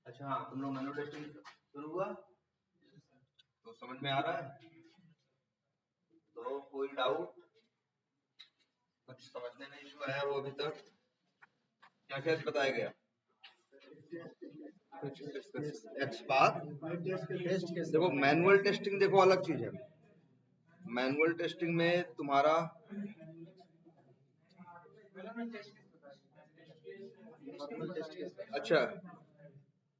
अच्छा हाँ, तुम लोग मैनुअल टेस्टिंग शुरू हुआ तो समझ में आ रहा है? तो कोई डाउट, कुछ समझने में इशू आया वो अभी तक? क्या क्या बताया गया? एक्स बार देखो, मैनुअल टेस्टिंग देखो अलग चीज है। मैनुअल टेस्टिंग में तुम्हारा अच्छा,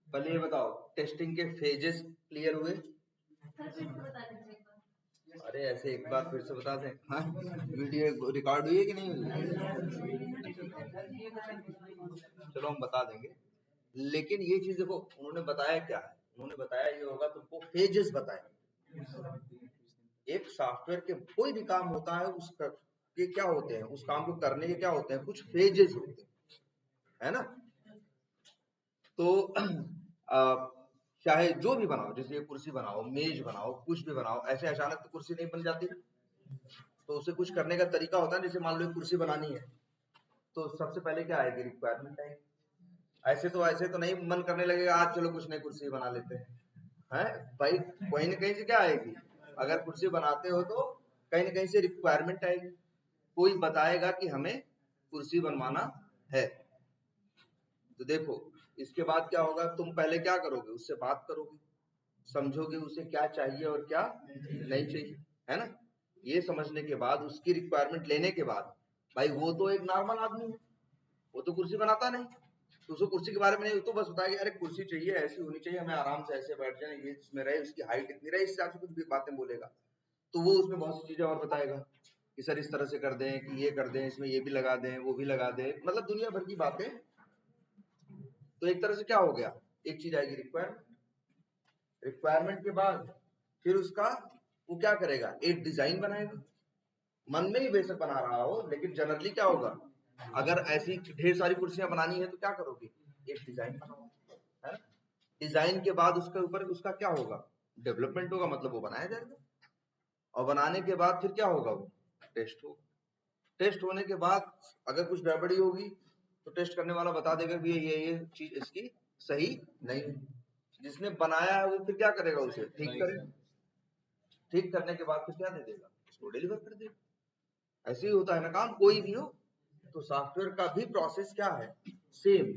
पहले ये बताओ टेस्टिंग के फेजेस क्लियर हुए? अरे ऐसे एक बार फिर से बता दें। हाँ, वीडियो रिकॉर्ड हुई है कि नहीं हुई? चलो हम बता देंगे, लेकिन ये चीज देखो उन्होंने बताया क्या है। उन्होंने बताया ये होगा, तुमको फेजेस बताए। एक सॉफ्टवेयर के कोई भी काम होता है उसका के क्या होते हैं, उस काम को करने के क्या होते हैं, कुछ फेजेस होते हैं, है ना? तो चाहे जो भी बनाओ, जैसे कुर्सी बनाओ, मेज बनाओ, कुछ भी बनाओ, ऐसे अचानक तो कुर्सी नहीं बन जाती ना। तो उसे कुछ करने का तरीका होता है। जैसे मान लो कुर्सी बनानी है तो सबसे पहले क्या आएगी? रिक्वायरमेंट आएगी। ऐसे तो नहीं मन करने लगेगा आज चलो कुछ नहीं कुर्सी बना लेते हैं, भाई कहीं ना कहीं से क्या आएगी? अगर कुर्सी बनाते हो तो कहीं ना कहीं से रिक्वायरमेंट आएगी, कोई बताएगा कि हमें कुर्सी बनवाना है। तो देखो इसके बाद क्या होगा, तुम पहले क्या करोगे? उससे बात करोगे, समझोगे उसे क्या चाहिए और क्या नहीं चाहिए, है ना? ये समझने के बाद, उसकी रिक्वायरमेंट लेने के बाद, भाई वो तो एक नॉर्मल आदमी है, वो तो कुर्सी बनाता नहीं, तो उसको कुर्सी के बारे में नहीं, तो बस बताएगा अरे कुर्सी चाहिए, ऐसी होनी चाहिए, हमें आराम से ऐसे बैठ जाए, ये इसमें रहे, उसकी हाइट इतनी रहे, इस हिसाब से कुछ भी बातें बोलेगा। तो वो उसमें बहुत सी चीजें और बताएगा कि सर इस तरह से कर दें, कि ये कर दें, इसमें ये भी लगा दें, वो भी लगा दें, मतलब दुनिया भर की बातें। तो एक तरह से क्या हो गया, एक चीज आएगी रिक्वायरमेंट। रिक्वायरमेंट के बाद फिर उसका वो क्या करेगा? एक डिजाइन बनाएगा, मन में ही बेशक बना रहा हो, लेकिन जनरली क्या होगा, अगर ऐसी ढेर सारी कुर्सियां बनानी है तो क्या करोगे? एक डिजाइन बनाओ, है ना? डिजाइन के बाद उसके ऊपर उसका क्या होगा? डेवलपमेंट होगा, मतलब वो बनाया जाएगा। और बनाने के बाद फिर क्या होगा? वो टेस्ट होगा। टेस्ट होने के बाद अगर कुछ गड़बड़ी होगी तो टेस्ट करने वाला बता देगा कि ये चीज इसकी सही नहीं है। जिसने बनाया है वो फिर क्या करेगा? उसे ठीक करेगा। ठीक करने के बाद फिर क्या दे देगा? उसको डिलीवर कर देगा। ऐसे ही होता है ना काम, कोई भी हो। तो सॉफ्टवेयर का भी प्रोसेस क्या है? सेम,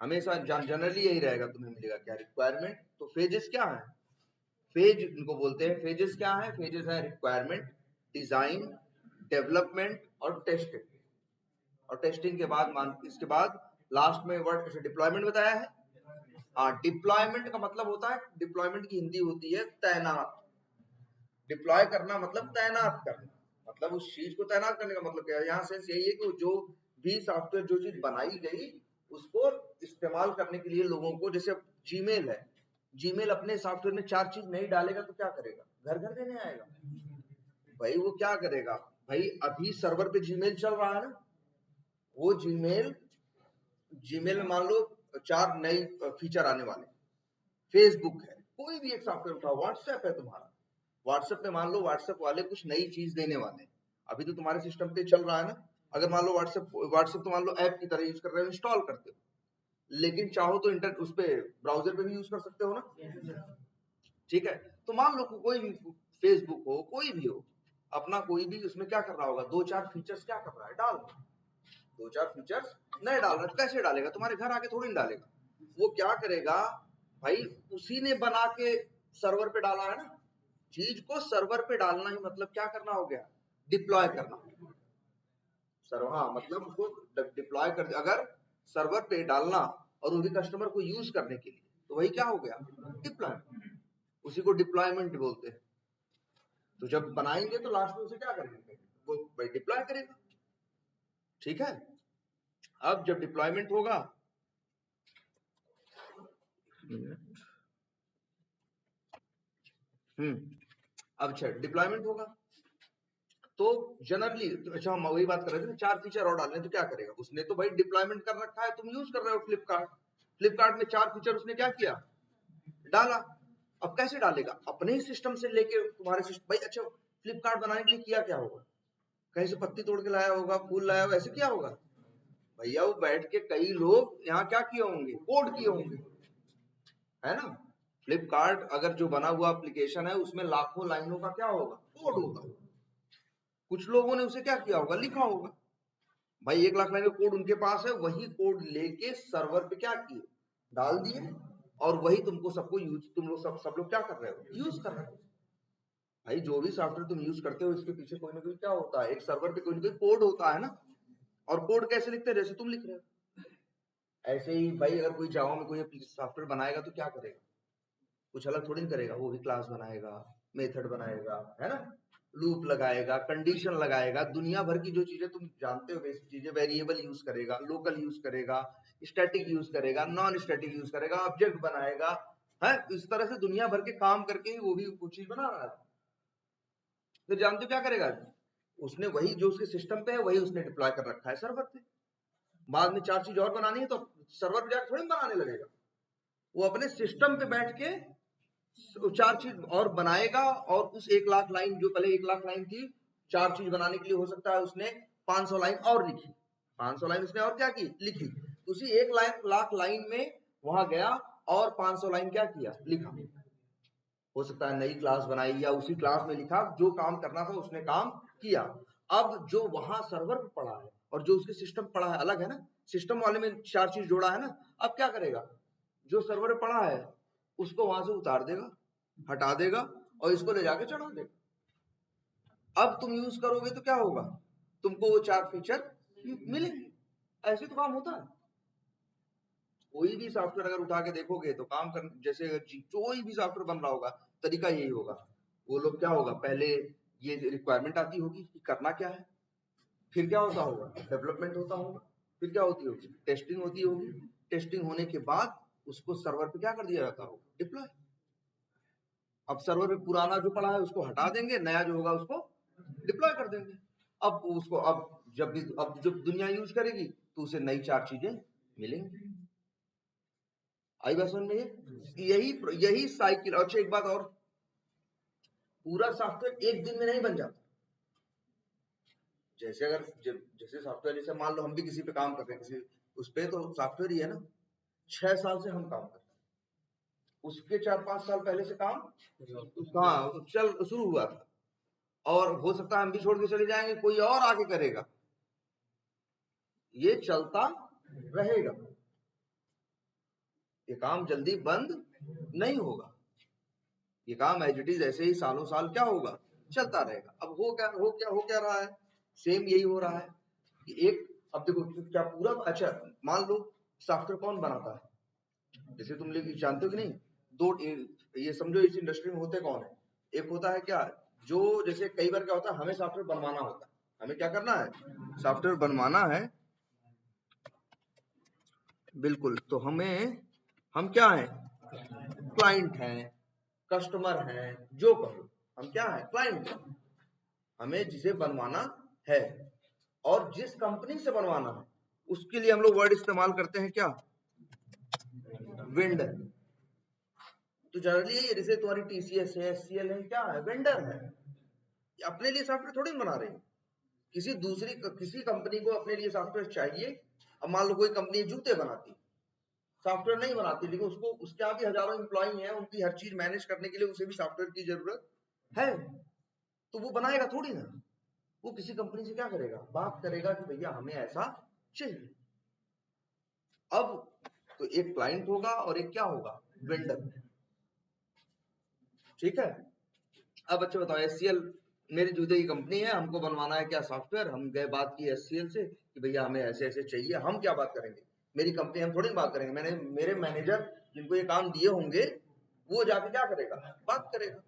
हमेशा जनरली यही रहेगा। तुम्हें मिलेगा क्या? रिक्वायरमेंट। तो फेजेस क्या है? फेज इनको बोलते हैं। फेजेस क्या है? फेजेस है रिक्वायरमेंट, डिजाइन, डेवलपमेंट और टेस्टिंग। और टेस्टिंग के बाद इसके बाद लास्ट में वर्ड डिप्लॉयमेंट बताया है। हाँ, डिप्लॉयमेंट का मतलब होता है, डिप्लॉयमेंट की हिंदी होती है तैनात। डिप्लॉय करना मतलब तैनात करना, मतलब उस चीज को तैनात करने का मतलब क्या है? यहाँ सेंस यही है कि जो भी सॉफ्टवेयर, जो चीज बनाई गई, उसको इस्तेमाल करने के लिए लोगों को, जैसे जीमेल है, जीमेल अपने सॉफ्टवेयर में 4 चीज नहीं डालेगा तो क्या करेगा? घर घर देने आएगा। भाई वो क्या करेगा? भाई अभी सर्वर पे जीमेल चल रहा है ना, वो जीमेल जीमेल में मान लो 4 नई फीचर आने वाले। फेसबुक है, कोई भी एक सॉफ्टवेयर उठाओ, व्हाट्सएप है तुम्हारा, व्हाट्सएप पे मान लो व्हाट्सएप वाले कुछ नई चीज देने वाले हैं। अभी तो तुम्हारे सिस्टम पे चल रहा है ना। अगर मान लो व्हाट्सएप व्हाट्सएप तो मान लो ऐप की तरह यूज कर रहे हो, इंस्टॉल करते हो, लेकिन चाहो तो इंटर उस पे ब्राउजर पे भी यूज कर सकते हो ना। ठीक है, तो मान लो कोई भी फेसबुक हो, कोई भी हो, अपना कोई भी उसमें क्या कर रहा होगा? 2-4 फीचर्स क्या कर रहा है? डाल रहा है। 2-4 फीचर्स नहीं डाल रहा है, कैसे डालेगा? तुम्हारे घर आके थोड़ी ना डालेगा। वो क्या करेगा? भाई उसी ने बना के सर्वर पे डाला है ना। चीज को सर्वर पे डालना ही मतलब क्या करना हो गया? डिप्लॉय करना। सर्वर, हाँ, मतलब उसको डिप्लॉय कर, अगर सर्वर पे डालना और वो भी कस्टमर को यूज करने के लिए, तो वही क्या हो गया? डिप्लॉय। उसी को डिप्लॉयमेंट बोलते हैं। तो जब बनाएंगे तो लास्ट में उसे क्या करेंगे? वो भाई डिप्लॉय करेगा। ठीक है, अब जब डिप्लॉयमेंट होगा, अब अच्छा डिप्लॉयमेंट होगा तो जनरली, अच्छा हम वही बात कर रहे थे ना, 4 फीचर और डालने, तो क्या करेगा? उसने तो भाई डिप्लॉयमेंट कर रखा है, तुम यूज कर रहे हो फ्लिपकार्ट। फ्लिपकार्ट में 4 फीचर उसने क्या किया? डाला। अब कैसे डालेगा? अपने ही सिस्टम से लेके तुम्हारे सिस्टम। भाई अच्छा, फ्लिपकार्ट बनाने के लिए किया क्या होगा? कहीं से पत्ती तोड़ के लाया होगा, फूल लाया होगा, ऐसे किया होगा? भैया वो बैठ के कई लोग यहाँ क्या किए होंगे, कोड किए होंगे, है ना। फ्लिपकार्ट अगर जो बना हुआ एप्लीकेशन है उसमें लाखों लाइनों का क्या होगा, कोड होगा। कुछ लोगों ने उसे क्या किया होगा, लिखा होगा। भाई 1 लाख लाइन का कोड उनके पास है, वही कोड लेके सर्वर पे क्या किए, डाल दिए, और वही तुमको सबको यूज, तुम लोग सब लोग क्या कर रहे हो, यूज कर रहे हो। भाई जो भी सॉफ्टवेयर तुम यूज करते हो इसके पीछे कोई ना कोई क्या होता है, एक सर्वर पे कोई ना कोई कोड होता है ना। और कोड कैसे लिखते हैं, जैसे तुम लिख रहे हो ऐसे ही। भाई अगर कोई जावा में कोई सॉफ्टवेयर बनाएगा तो क्या करेगा, कुछ अलग थोड़ी नहीं करेगा, वो भी क्लास बनाएगा, मेथड बनाएगा, है ना, लूप लगाएगा, कंडीशन लगाएगा, दुनिया भर की जो चीजें तुम जानते हो बेसिक चीजें, वेरिएबल यूज करेगा, लोकल यूज करेगा, स्टैटिक यूज करेगा, नॉन स्टैटिक यूज करेगा, ऑब्जेक्ट बनाएगा, है। इस तरह से दुनिया भर के काम करके ही वो भी कुछ चीज बना रहा है। तो जानते हो क्या करेगा, उसने वही जो उसके सिस्टम पे है वही उसने डिप्लॉय कर रखा है सर्वर पे। बाद में 4 चीज और बनानी है तो सर्वर पे जाकर थोड़ी बनाने लगेगा, वो अपने सिस्टम पे बैठ के 4 चीज और बनाएगा। और उस 1 लाख लाइन, जो पहले 1 लाख लाइन थी, 4 चीज बनाने के लिए हो सकता है उसने 500 लाइन और लिखी, 500 लाइन उसने और क्या की, लिखी। उसी 1 लाख लाइन में वहां गया और 500 लाइन क्या किया, लिखा। हो सकता है नई क्लास बनाई या उसी क्लास में लिखा, जो काम करना था उसने काम किया। अब जो वहां सर्वर पे पड़ा है और जो उसके सिस्टम पड़ा है अलग है ना, सिस्टम वाले में 4 चीज जोड़ा है ना। अब क्या करेगा, जो सर्वर पे पड़ा है उसको वहां से उतार देगा, हटा देगा, और इसको ले जाके चढ़ा देगा। अब तुम यूज करोगे तो क्या होगा, तुमको वो 4 फीचर मिलेंगे। ऐसे तो काम होता है। कोई भी सॉफ्टवेयर अगर उठा के देखोगे तो काम कर, जैसे कोई भी सॉफ्टवेयर बन रहा होगा तरीका यही होगा। वो लोग क्या होगा, पहले ये रिक्वायरमेंट आती होगी कि करना क्या है, फिर क्या होता होगा, डेवलपमेंट होता होगा, फिर क्या होती होगी, टेस्टिंग होती होगी। टेस्टिंग होने के बाद उसको सर्वर पे क्या कर दिया जाता होगा, डिप्लॉय। अब सर्वर पे पुराना जो पड़ा है उसको हटा देंगे, नया जो होगा उसको डिप्लॉय कर देंगे। अब उसको अब जब दुनिया यूज करेगी तो उसे नई 4 चीजें मिलेंगी। आई बात समझ में, यही यही साइकिल। अच्छा एक बात और, पूरा सॉफ्टवेयर एक दिन में नहीं बन जाता। जैसे अगर जैसे सॉफ्टवेयर, जैसे मान लो हम भी किसी पे काम कर रहे हैं, किसी उस पे तो सॉफ्टवेयर ही है ना, 6 साल से हम काम कर रहे हैं, उसके 4-5 साल पहले से काम हाँ चल शुरू हुआ था, और हो सकता है हम भी छोड़ के चले जाएंगे, कोई और आगे करेगा, ये चलता रहेगा, ये काम जल्दी बंद नहीं होगा, ये काम एज इट इज ऐसे ही सालों साल क्या होगा, चलता रहेगा। अब हो क्या रहा है, सेम यही हो रहा है कि एक, अब देखो क्या पूरा, अच्छा मान लो सॉफ्टवेयर कौन बनाता है, जैसे तुम लोग जानते हो कि नहीं, दो ये समझो इस इंडस्ट्री में होते कौन है, एक होता है क्या, जो जैसे कई बार क्या होता है, हमें सॉफ्टवेयर बनवाना होता है, हमें क्या करना है, सॉफ्टवेयर बनवाना है, बिल्कुल। तो हम क्या है, क्लाइंट हैं, कस्टमर हैं, जो कहो, हम क्या है, क्लाइंट हैं। हमें जिसे बनवाना है और जिस कंपनी से बनवाना है उसके लिए हम लोग वर्ड इस्तेमाल करते हैं क्या, वेंडर। तो जनरली ये जैसे तुम्हारी टीसीएस है, एचसीएल है, क्या है, वेंडर है। अपने लिए सॉफ्टवेयर थोड़ी बना रहे हैं, किसी कंपनी को अपने लिए सॉफ्टवेयर चाहिए। अब मान लो कोई कंपनी जूते बनाती, सॉफ्टवेयर नहीं बनाती, लेकिन उसको उसके यहाँ भी हजारों एम्प्लॉई हैं, उनकी हर चीज मैनेज करने के लिए उसे भी सॉफ्टवेयर की जरूरत है। तो वो बनाएगा थोड़ी ना, वो किसी कंपनी से क्या करेगा, बात करेगा कि भैया हमें ऐसा चाहिए। अब तो एक क्लाइंट होगा और एक क्या होगा, वेंडर। ठीक है। अब अच्छा बताओ, एचसीएल मेरी जूते की कंपनी है, हमको बनवाना है क्या सॉफ्टवेयर, हम गए बात की एचसीएल से कि भैया हमें ऐसे ऐसे चाहिए। हम क्या बात करेंगे, मेरी कंपनी, हम थोड़ी बात करेंगे, मेरे मैनेजर जिनको ये काम दिए होंगे वो जाके क्या करेगा, बात करेगा।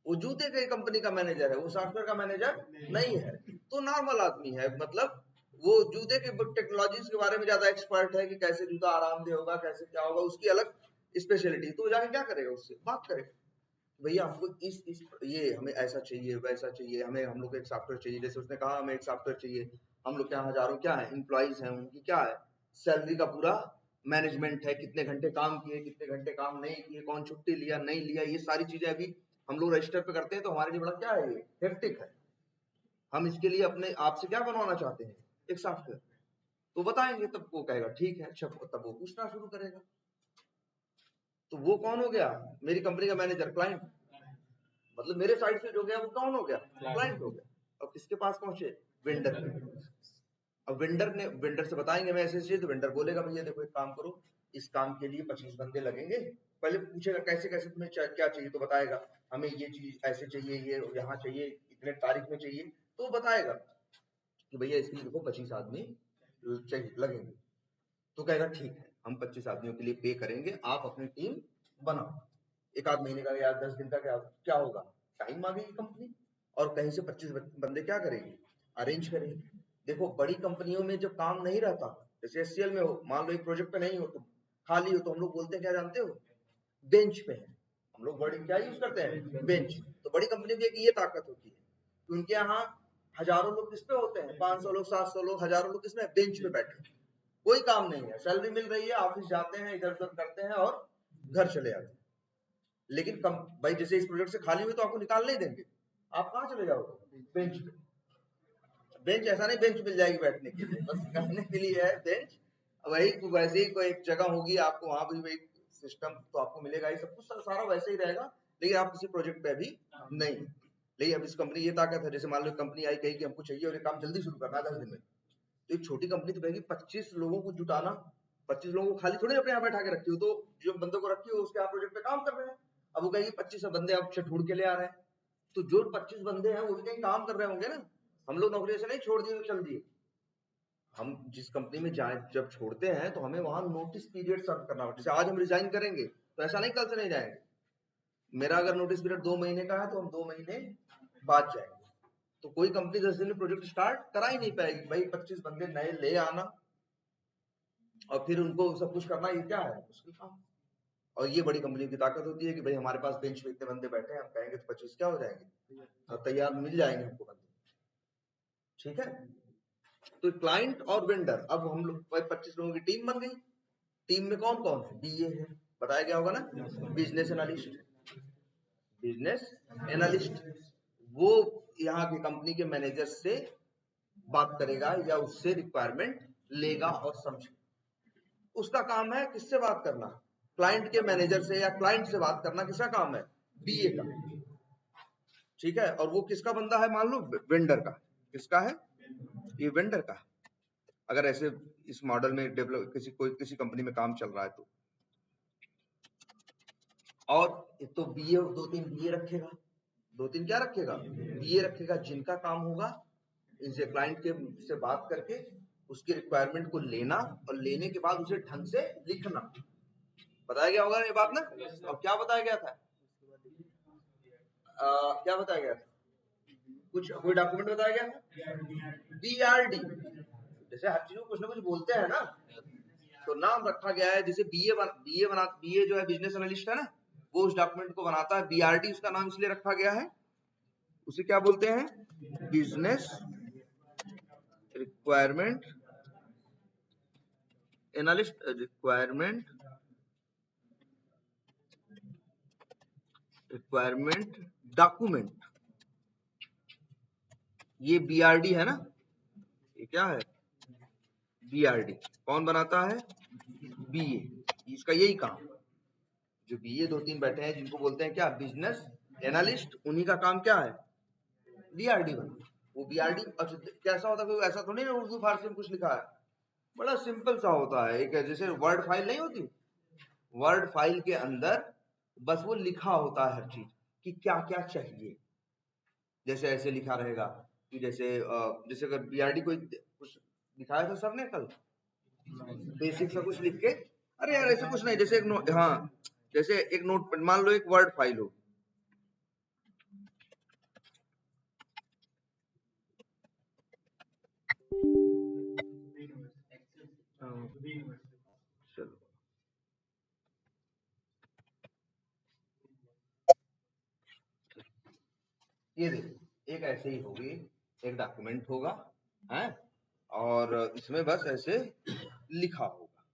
वो जूते के कंपनी का मैनेजर है, वो सॉफ्टवेयर का मैनेजर नहीं है। तो नॉर्मल आदमी है, मतलब वो जूते के टेक्नोलॉजीज के बारे में ज्यादा एक्सपर्ट है कि कैसे जूता आरामदेह होगा, कैसे क्या होगा, उसकी अलग स्पेशलिटी। तो जाके क्या करेगा, उससे बात करेगा, भैया हमको इस ये हमें ऐसा चाहिए, वैसा चाहिए, हमें हम लोग एक सॉफ्टवेयर चाहिए। जैसे उसने कहा हमें एक सॉफ्टवेयर चाहिए, हम लोग क्या हजारों क्या है एम्प्लॉइज हैं, उनकी क्या है, सैलरी का पूरा मैनेजमेंट है, कितने घंटे काम किए, कितने घंटे काम नहीं किए, कौन छुट्टी लिया नहीं लिया, ये सारी चीजें अभी हम लोग रजिस्टर पे करते हैं। तो हमारे लिए बड़ा क्या है, ये हेक्टिक है। हम इसके लिए अपने आप से क्या बनवाना चाहते हैं, एक सॉफ्टवेयर। तो बताएंगे, तब वो कहेगा ठीक है। अच्छा, तब वो पूछना शुरू करेगा। तो वो कौन हो गया? मेरी कंपनी का मैनेजर, क्लाइंट। मतलब मेरे साइड से जो गया वो कौन हो गया? क्लाइंट हो गया। अब किसके पास पहुंचे? वेंडर के। अब वेंडर से बताएंगे मैं ऐसे चाहिए, तो वेंडर बोलेगा भैया देखो एक काम करो, इस काम के लिए 25 बंदे लगेंगे। पहले पूछेगा कैसे कैसे तुम्हें क्या चाहिए, तो बताएगा हमें ये चीज ऐसे चाहिए, ये यहाँ चाहिए, इतने तारीख में चाहिए। तो बताएगा कि भैया इसके लिए देखो 25 आदमी चाहिए, लगेंगे। तो कहेगा ठीक है, हम 25 आदमियों के लिए पे करेंगे, आप अपनी टीम बनाओ। एक आध महीने का या 10 दिन का क्या होगा, टाइम मांगेगी कंपनी, और कहीं से 25 बंदे क्या करेंगे? अरेंज करेंगे। देखो बड़ी कंपनियों में जब काम नहीं रहता, जैसे एचसीएल में हो, मान लो एक प्रोजेक्ट पे नहीं हो, तुम खाली हो, तो हम लोग बोलते हैं क्या जानते हो? बेंच पे है। हम लोग वर्ड क्या यूज करते हैं? बेंच। तो बड़ी कंपनियों की एक ये ताकत होती है कि उनके यहाँ हजारों लोग किस पे होते हैं? 500 लोग, 700 लोग, हजारों लोग किसमें? बेंच पे बैठे, कोई काम नहीं है, सैलरी मिल रही है, ऑफिस जाते हैं, इधर उधर करते हैं और घर चले जाते हैं। लेकिन भाई जैसे इस प्रोजेक्ट से खाली हुई तो आपको निकाल नहीं देंगे, आप कहाँ चले जाओगे? बेंच पे। बेंच ऐसा नहीं बेंच मिल जाएगी बैठने के लिए, बस कहने के लिए है बेंच। वही वैसे ही कोई एक जगह होगी आपको, वहां भी वही सिस्टम तो आपको मिलेगा ही, सब कुछ सारा वैसे ही रहेगा, लेकिन आप किसी प्रोजेक्ट पे अभी नहीं। लेकिन अब इस कंपनी ये ताकत है, जैसे मान लो कंपनी आई कही कि हमको चाहिए और ये काम जल्दी शुरू करना है 10 दिन में, तो एक छोटी कंपनी तो कहेगी 25 लोगों को जुटाना। 25 लोगों को खाली थोड़ी अपने यहाँ बैठा के रखी हो, तो जो बंदों को रखी हो उसके यहाँ प्रोजेक्ट पे काम कर रहे हैं। अब वो कहेगी 25 बंदे अब ढूंढ के ले आ रहे हैं, तो जो 25 बंदे हैं वो भी कहीं काम कर रहे होंगे ना। हम लोग नौकरी से नहीं छोड़ दिए चल दिए। हम जिस कंपनी में जाए जब छोड़ते हैं तो हमें वहां नोटिस पीरियड सर्व करना होता है। जैसे आज हम रिजाइन करेंगे तो ऐसा नहीं कल से नहीं जाएंगे। मेरा अगर नोटिस पीरियड 2 महीने का है तो हम 2 महीने बाद जाएंगे। तो कोई कंपनी 10 दिन में प्रोजेक्ट स्टार्ट करा ही नहीं पाएगी भाई, 25 बंदे नए ले आना और फिर उनको सब कुछ करना, ये क्या है? मुश्किल काम। और ये बड़ी कंपनी की ताकत होती है कि भाई हमारे पास बेंच पे इतने बंदे बैठे हैं, हम कहेंगे तो 25 क्या हो जाएंगे, और तैयार मिल जाएंगे हमको बंदे। ठीक है। तो क्लाइंट और वेंडर, अब हम लोग 25 लोगों की टीम बन गई। टीम में कौन कौन है? बीए है, बताया गया होगा ना, बिजनेस एनालिस्ट। बिजनेस एनालिस्ट वो यहाँ की कंपनी के मैनेजर से बात करेगा या उससे रिक्वायरमेंट लेगा और समझेगा। उसका काम है किससे बात करना? क्लाइंट के मैनेजर से या क्लाइंट से बात करना किसका काम है? बीए का। ठीक है। और वो किसका बंदा है? मान लो वेंडर का। किसका है? ये वेंडर का। अगर ऐसे इस मॉडल में डेवलप किसी कंपनी में काम चल रहा है तो, और तो बीए 2-3 बीए रखेगा, 2-3 क्या रखेगा? बीए रखेगा, जिनका काम होगा इनसे क्लाइंट के से बात करके उसकी रिक्वायरमेंट को लेना और लेने के बाद उसे ढंग से लिखना। बताया गया होगा ये बात ना। और क्या बताया गया था? क्या बताया गया था? कोई डॉक्यूमेंट बताया गया था? बीआरडी। जैसे हर चीज को कुछ ना कुछ बोलते हैं ना, तो नाम रखा गया है। जैसे बीए जो है बिजनेस एनालिस्ट है ना, वो उस डॉक्यूमेंट को बनाता है। बीआरडी उसका नाम इसलिए रखा गया है, उसे क्या बोलते हैं? Business requirement analyst, requirement document. ये बीआरडी है ना, ये क्या है? बीआरडी कौन बनाता है? बीए। इसका यही काम, जो बीए 2-3 बैठे हैं जिनको बोलते हैं क्या? बिजनेस एनालिस्ट, उन्हीं का काम क्या है? बीआरडी बना। वो बीआरडी कैसा होता है? कोई ऐसा थोड़ी ना उर्दू फारसी में कुछ लिखा है, बड़ा सिंपल सा होता है। एक जैसे वर्ड फाइल नहीं होती, वर्ड फाइल के अंदर बस वो लिखा होता है हर चीज कि क्या क्या चाहिए। जैसे ऐसे लिखा रहेगा कि जैसे अगर बीआरडी कोई कुछ दिखाया था सर ने कल, बेसिक सा कुछ लिख के, अरे यार ऐसे कुछ नहीं, जैसे एक नोट, हाँ जैसे एक नोट, मान लो एक वर्ड फाइल हो, चलो ये देखो, एक ऐसे ही होगी, एक डॉक्यूमेंट होगा है, और इसमें बस ऐसे लिखा होगा,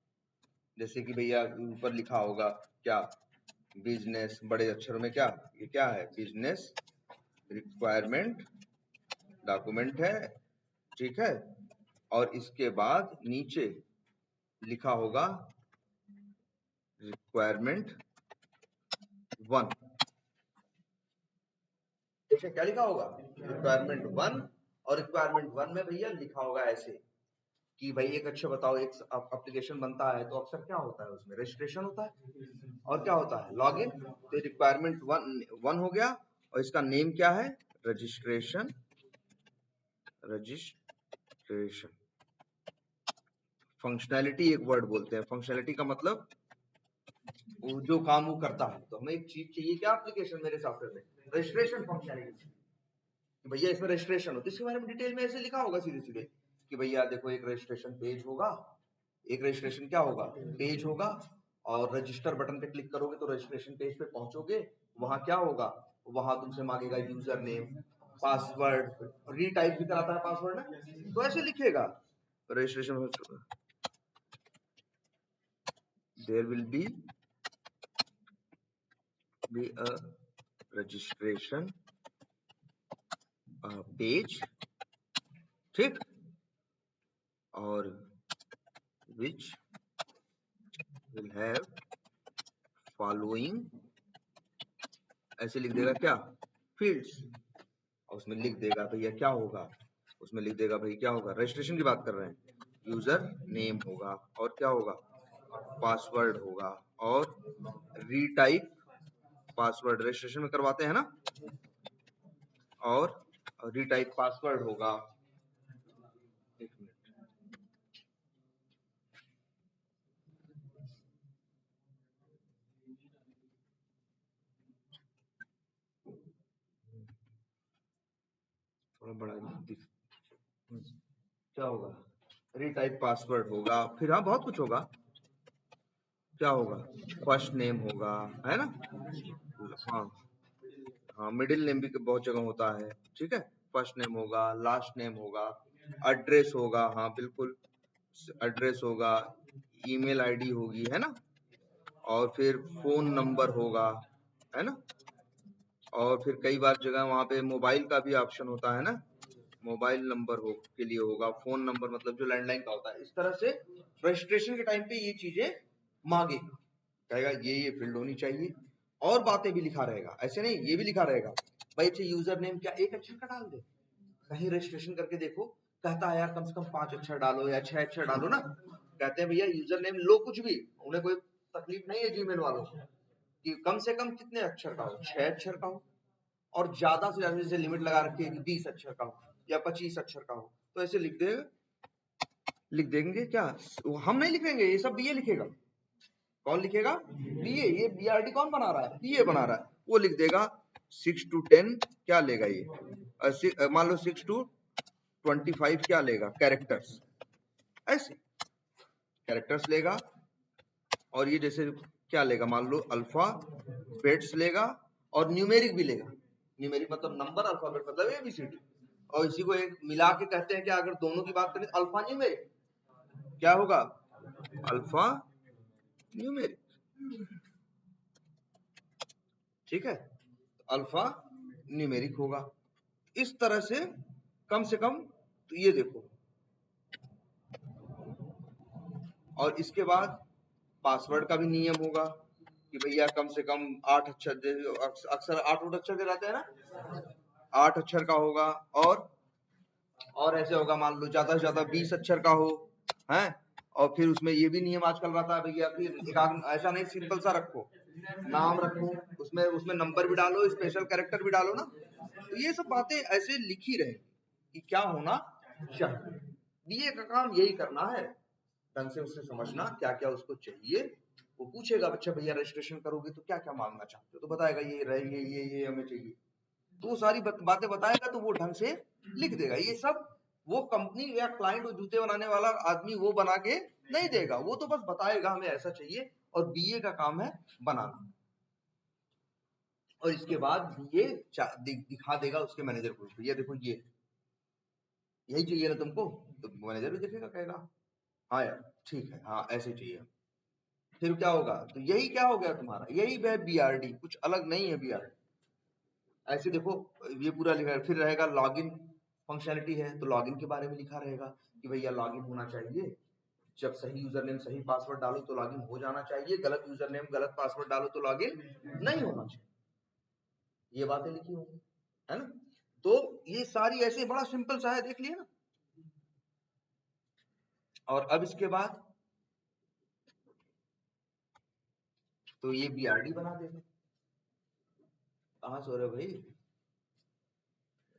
जैसे कि भैया ऊपर लिखा होगा क्या? बिजनेस, बड़े अक्षरों में क्या, ये क्या है? बिजनेस रिक्वायरमेंट डॉक्यूमेंट है। ठीक है। और इसके बाद नीचे लिखा होगा रिक्वायरमेंट 1। देखिए क्या लिखा होगा, रिक्वायरमेंट 1। और रिक्वायरमेंट 1 में भैया लिखा होगा ऐसे कि भाई एक अच्छा बताओ, एक एप्लीकेशन बनता है तो अक्सर क्या होता है, उसमें रजिस्ट्रेशन होता है और क्या होता है, लॉगिन। तो रिक्वायरमेंट 1 हो गया और इसका नेम क्या है, रजिस्ट्रेशन। फंक्शनैलिटी एक वर्ड बोलते हैं, फंक्शनैलिटी का मतलब वो जो काम वो करता है। तो हमें एक चीज चाहिए क्या एप्लीकेशन मेरे सॉफ्टवेयर में, रजिस्ट्रेशन फंक्शनैलिटी। भैया इसमें रजिस्ट्रेशन होती है, इसके बारे में डिटेल में ऐसे लिखा होगा सीधे सीधे कि भैया देखो एक रजिस्ट्रेशन पेज होगा, एक रजिस्ट्रेशन क्या होगा, पेज होगा। और रजिस्टर बटन पे क्लिक करोगे तो रजिस्ट्रेशन पेज पे पहुंचोगे, वहां क्या होगा, वहां तुमसे मांगेगा यूजर नेम, पासवर्ड, रीटाइप भी कराता है पासवर्ड ना, तो ऐसे लिखेगा registration. There will be a registration page, ठीक, और which will have following, ऐसे लिख देगा क्या, फील्ड्स। और उसमें लिख देगा भैया क्या होगा, उसमें लिख देगा भाई क्या होगा, रजिस्ट्रेशन की बात कर रहे हैं, यूजर नेम होगा और क्या होगा, पासवर्ड होगा और रीटाइप पासवर्ड रजिस्ट्रेशन में करवाते हैं ना, और रीटाइप पासवर्ड होगा। एक मिनट, थोड़ा बड़ा क्या होगा, रीटाइप पासवर्ड होगा, फिर हाँ बहुत कुछ होगा, क्या होगा, फर्स्ट नेम होगा, है ना, हाँ हाँ, मिडिल नेम भी बहुत जगह होता है, ठीक है, फर्स्ट नेम होगा, लास्ट नेम होगा, एड्रेस होगा, हाँ बिल्कुल एड्रेस होगा, ईमेल आईडी होगी, है ना, और फिर फोन नंबर होगा, है ना, और फिर कई बार जगह वहाँ पे मोबाइल का भी ऑप्शन होता है ना, मोबाइल नंबर हो के लिए होगा, फोन नंबर मतलब जो लैंडलाइन का होता है। इस तरह से रजिस्ट्रेशन के टाइम पे ये चीजें मांगेगा, कहेगा ये फील्ड होनी चाहिए, और बातें भी लिखा रहेगा, ऐसे नहीं ये भी लिखा रहेगा भाई अच्छा यूजर नेम क्या एक अक्षर का डाल दे, कहीं रजिस्ट्रेशन करके देखो, कहता है यार कम से कम 5 अक्षर डालो या 6 अक्षर डालो ना, कहते हैं भैया यूजर नेम लो कुछ भी, उन्हें कोई तकलीफ नहीं है जीमेल वालों को कि कम से कम कितने अक्षर का हो, 6 अक्षर का हो, और ज्यादा से ज्यादा जैसे लिमिट लगा रखी है कि 20 अक्षर का हो या 25 अक्षर का हो, तो ऐसे लिख देंगे क्या, हम नहीं लिखेंगे, ये सब बीए लिखेगा। कौन लिखेगा, बीए, ये बीआरडी कौन बना रहा है, बीए बना रहा है, वो लिख देगा 6 to 10 क्या लेगा ये, मान लो 6 to 25 क्या लेगा, कैरेक्टर्स, ऐसे कैरेक्टर्स लेगा, और ये जैसे क्या लेगा, मान लो अल्फा बेट्स लेगा, और न्यूमेरिक भी लेगा, न्यूमेरिक मतलब नंबर, अल्फाबेट मतलब एबीसीडी, और इसी को एक मिला के कहते हैं कि अगर दोनों की बात करें तो अल्फा न्यूमेरिक, क्या होगा, अल्फा न्यूमेरिक, ठीक है, अल्फा न्यूमेरिक होगा। इस तरह से कम, तो ये देखो, और इसके बाद पासवर्ड का भी नियम होगा कि भैया कम से कम 8 अक्षर, अक्सर 8 अक्षर के रहते हैं ना, 8 अक्षर का होगा, और ऐसे होगा मान लो ज्यादा से ज्यादा 20 अक्षर का हो, है, और फिर उसमें ये भी नियम आजकल रहता है भैया, फिर ऐसा नहीं सिंपल सा रखो, नाम रखो, उसमें उसमें नंबर भी डालो, स्पेशल कैरेक्टर भी डालो ना, तो ये सब बातें ऐसे लिखी रहेंगी कि क्या होना चाहिए। बीए का काम यही करना है, ढंग से उससे समझना क्या क्या उसको चाहिए, वो पूछेगा बच्चा भैया रजिस्ट्रेशन करोगे तो क्या क्या मांगना चाहते हो, तो बताएगा ये रहे, ये हमें चाहिए, तो वो सारी बातें बताएगा, तो वो ढंग से लिख देगा। ये सब वो कंपनी या क्लाइंट, वो जूते बनाने वाला आदमी वो बना के नहीं देगा, वो तो बस बताएगा हमें ऐसा चाहिए, और बीए का काम है बनाना, और इसके बाद ये दिखा देगा उसके मैनेजर को, भैया देखो ये यही चाहिए ना तुमको, तो मैनेजर भी देखेगा, कहेगा हाँ यार ठीक है, हाँ ऐसे चाहिए, फिर क्या होगा, तो यही क्या हो गया तुम्हारा, यही है बीआरडी, कुछ अलग नहीं है बीआरडी। ऐसे देखो ये पूरा लिखा है, फिर रहेगा लॉगिन फंक्शनलिटी है तो लॉगिन के बारे में लिखा रहेगा कि भैया लॉगिन होना चाहिए, जब सही यूजर नेम सही पासवर्ड डालो तो लॉगिन हो जाना चाहिए, गलत यूजर नेम गलत पासवर्ड डालो तो लॉगिन नहीं होना चाहिए। ये बातें लिखी होंगी, है ना। तो ये सारी ऐसे बड़ा सिंपल सा है, देख लिया ना। और अब इसके बाद तो ये BRD बना देंगे। कहाँ सो रहे भाई?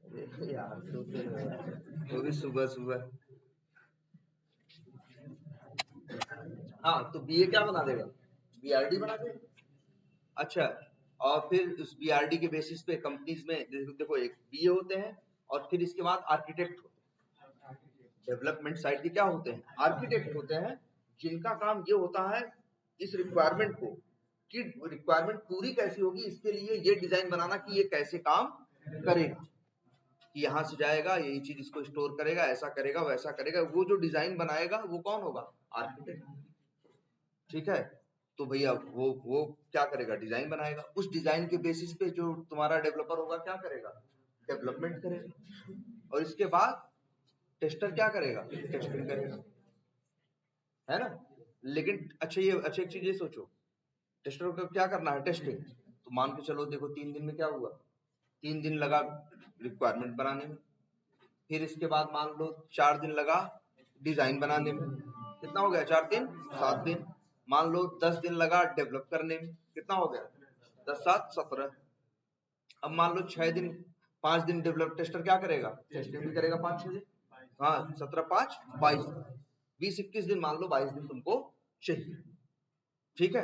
अरे यार सोते रहो यार, वो भी सुबह सुबह। हाँ तो BA क्या बना देगा? BRD बना देगा। अच्छा, और फिर उस BRD के बेसिस पे कंपनीज में देखो एक BA होते हैं और फिर इसके बाद आर्किटेक्ट होते हैं। डेवलपमेंट साइड के क्या होते हैं? आर्किटेक्ट होते हैं, जिनका काम ये होता है इस रिक्वायरमेंट को, कि रिक्वायरमेंट पूरी कैसी होगी, इसके लिए ये डिजाइन बनाना कि ये कैसे काम करेगा, कि यहाँ से जाएगा यही चीज इसको स्टोर करेगा, ऐसा करेगा वैसा करेगा। वो जो डिजाइन बनाएगा वो कौन होगा? आर्किटेक्ट। ठीक है, तो भैया वो क्या करेगा? डिजाइन बनाएगा। उस डिजाइन के बेसिस पे जो तुम्हारा डेवलपर होगा क्या करेगा? डेवलपमेंट करेगा। और इसके बाद टेस्टर क्या करेगा? टेस्टिंग करेगा, है ना। लेकिन अच्छा एक चीज ये सोचो, टेस्टर को क्या करना है? टेस्टिंग। तो मान के चलो, देखो 3 दिन में क्या हुआ? 3 दिन लगा रिक्वायरमेंट बनाने में, फिर इसके बाद मान लो 4 दिन लगा डिजाइन बनाने में। कितना हो गया? 4 दिन 7 दिन। मान लो 10 दिन लगा डेवलप करने में। कितना हो गया? 10 7 17। अब मान लो 6 दिन 5 दिन डेवलप, टेस्टर क्या करेगा? टेस्टिंग भी करेगा 5 6 दिन। हाँ 17 5 22 20 21 दिन, मान लो 22 दिन तुमको चाहिए। ठीक है,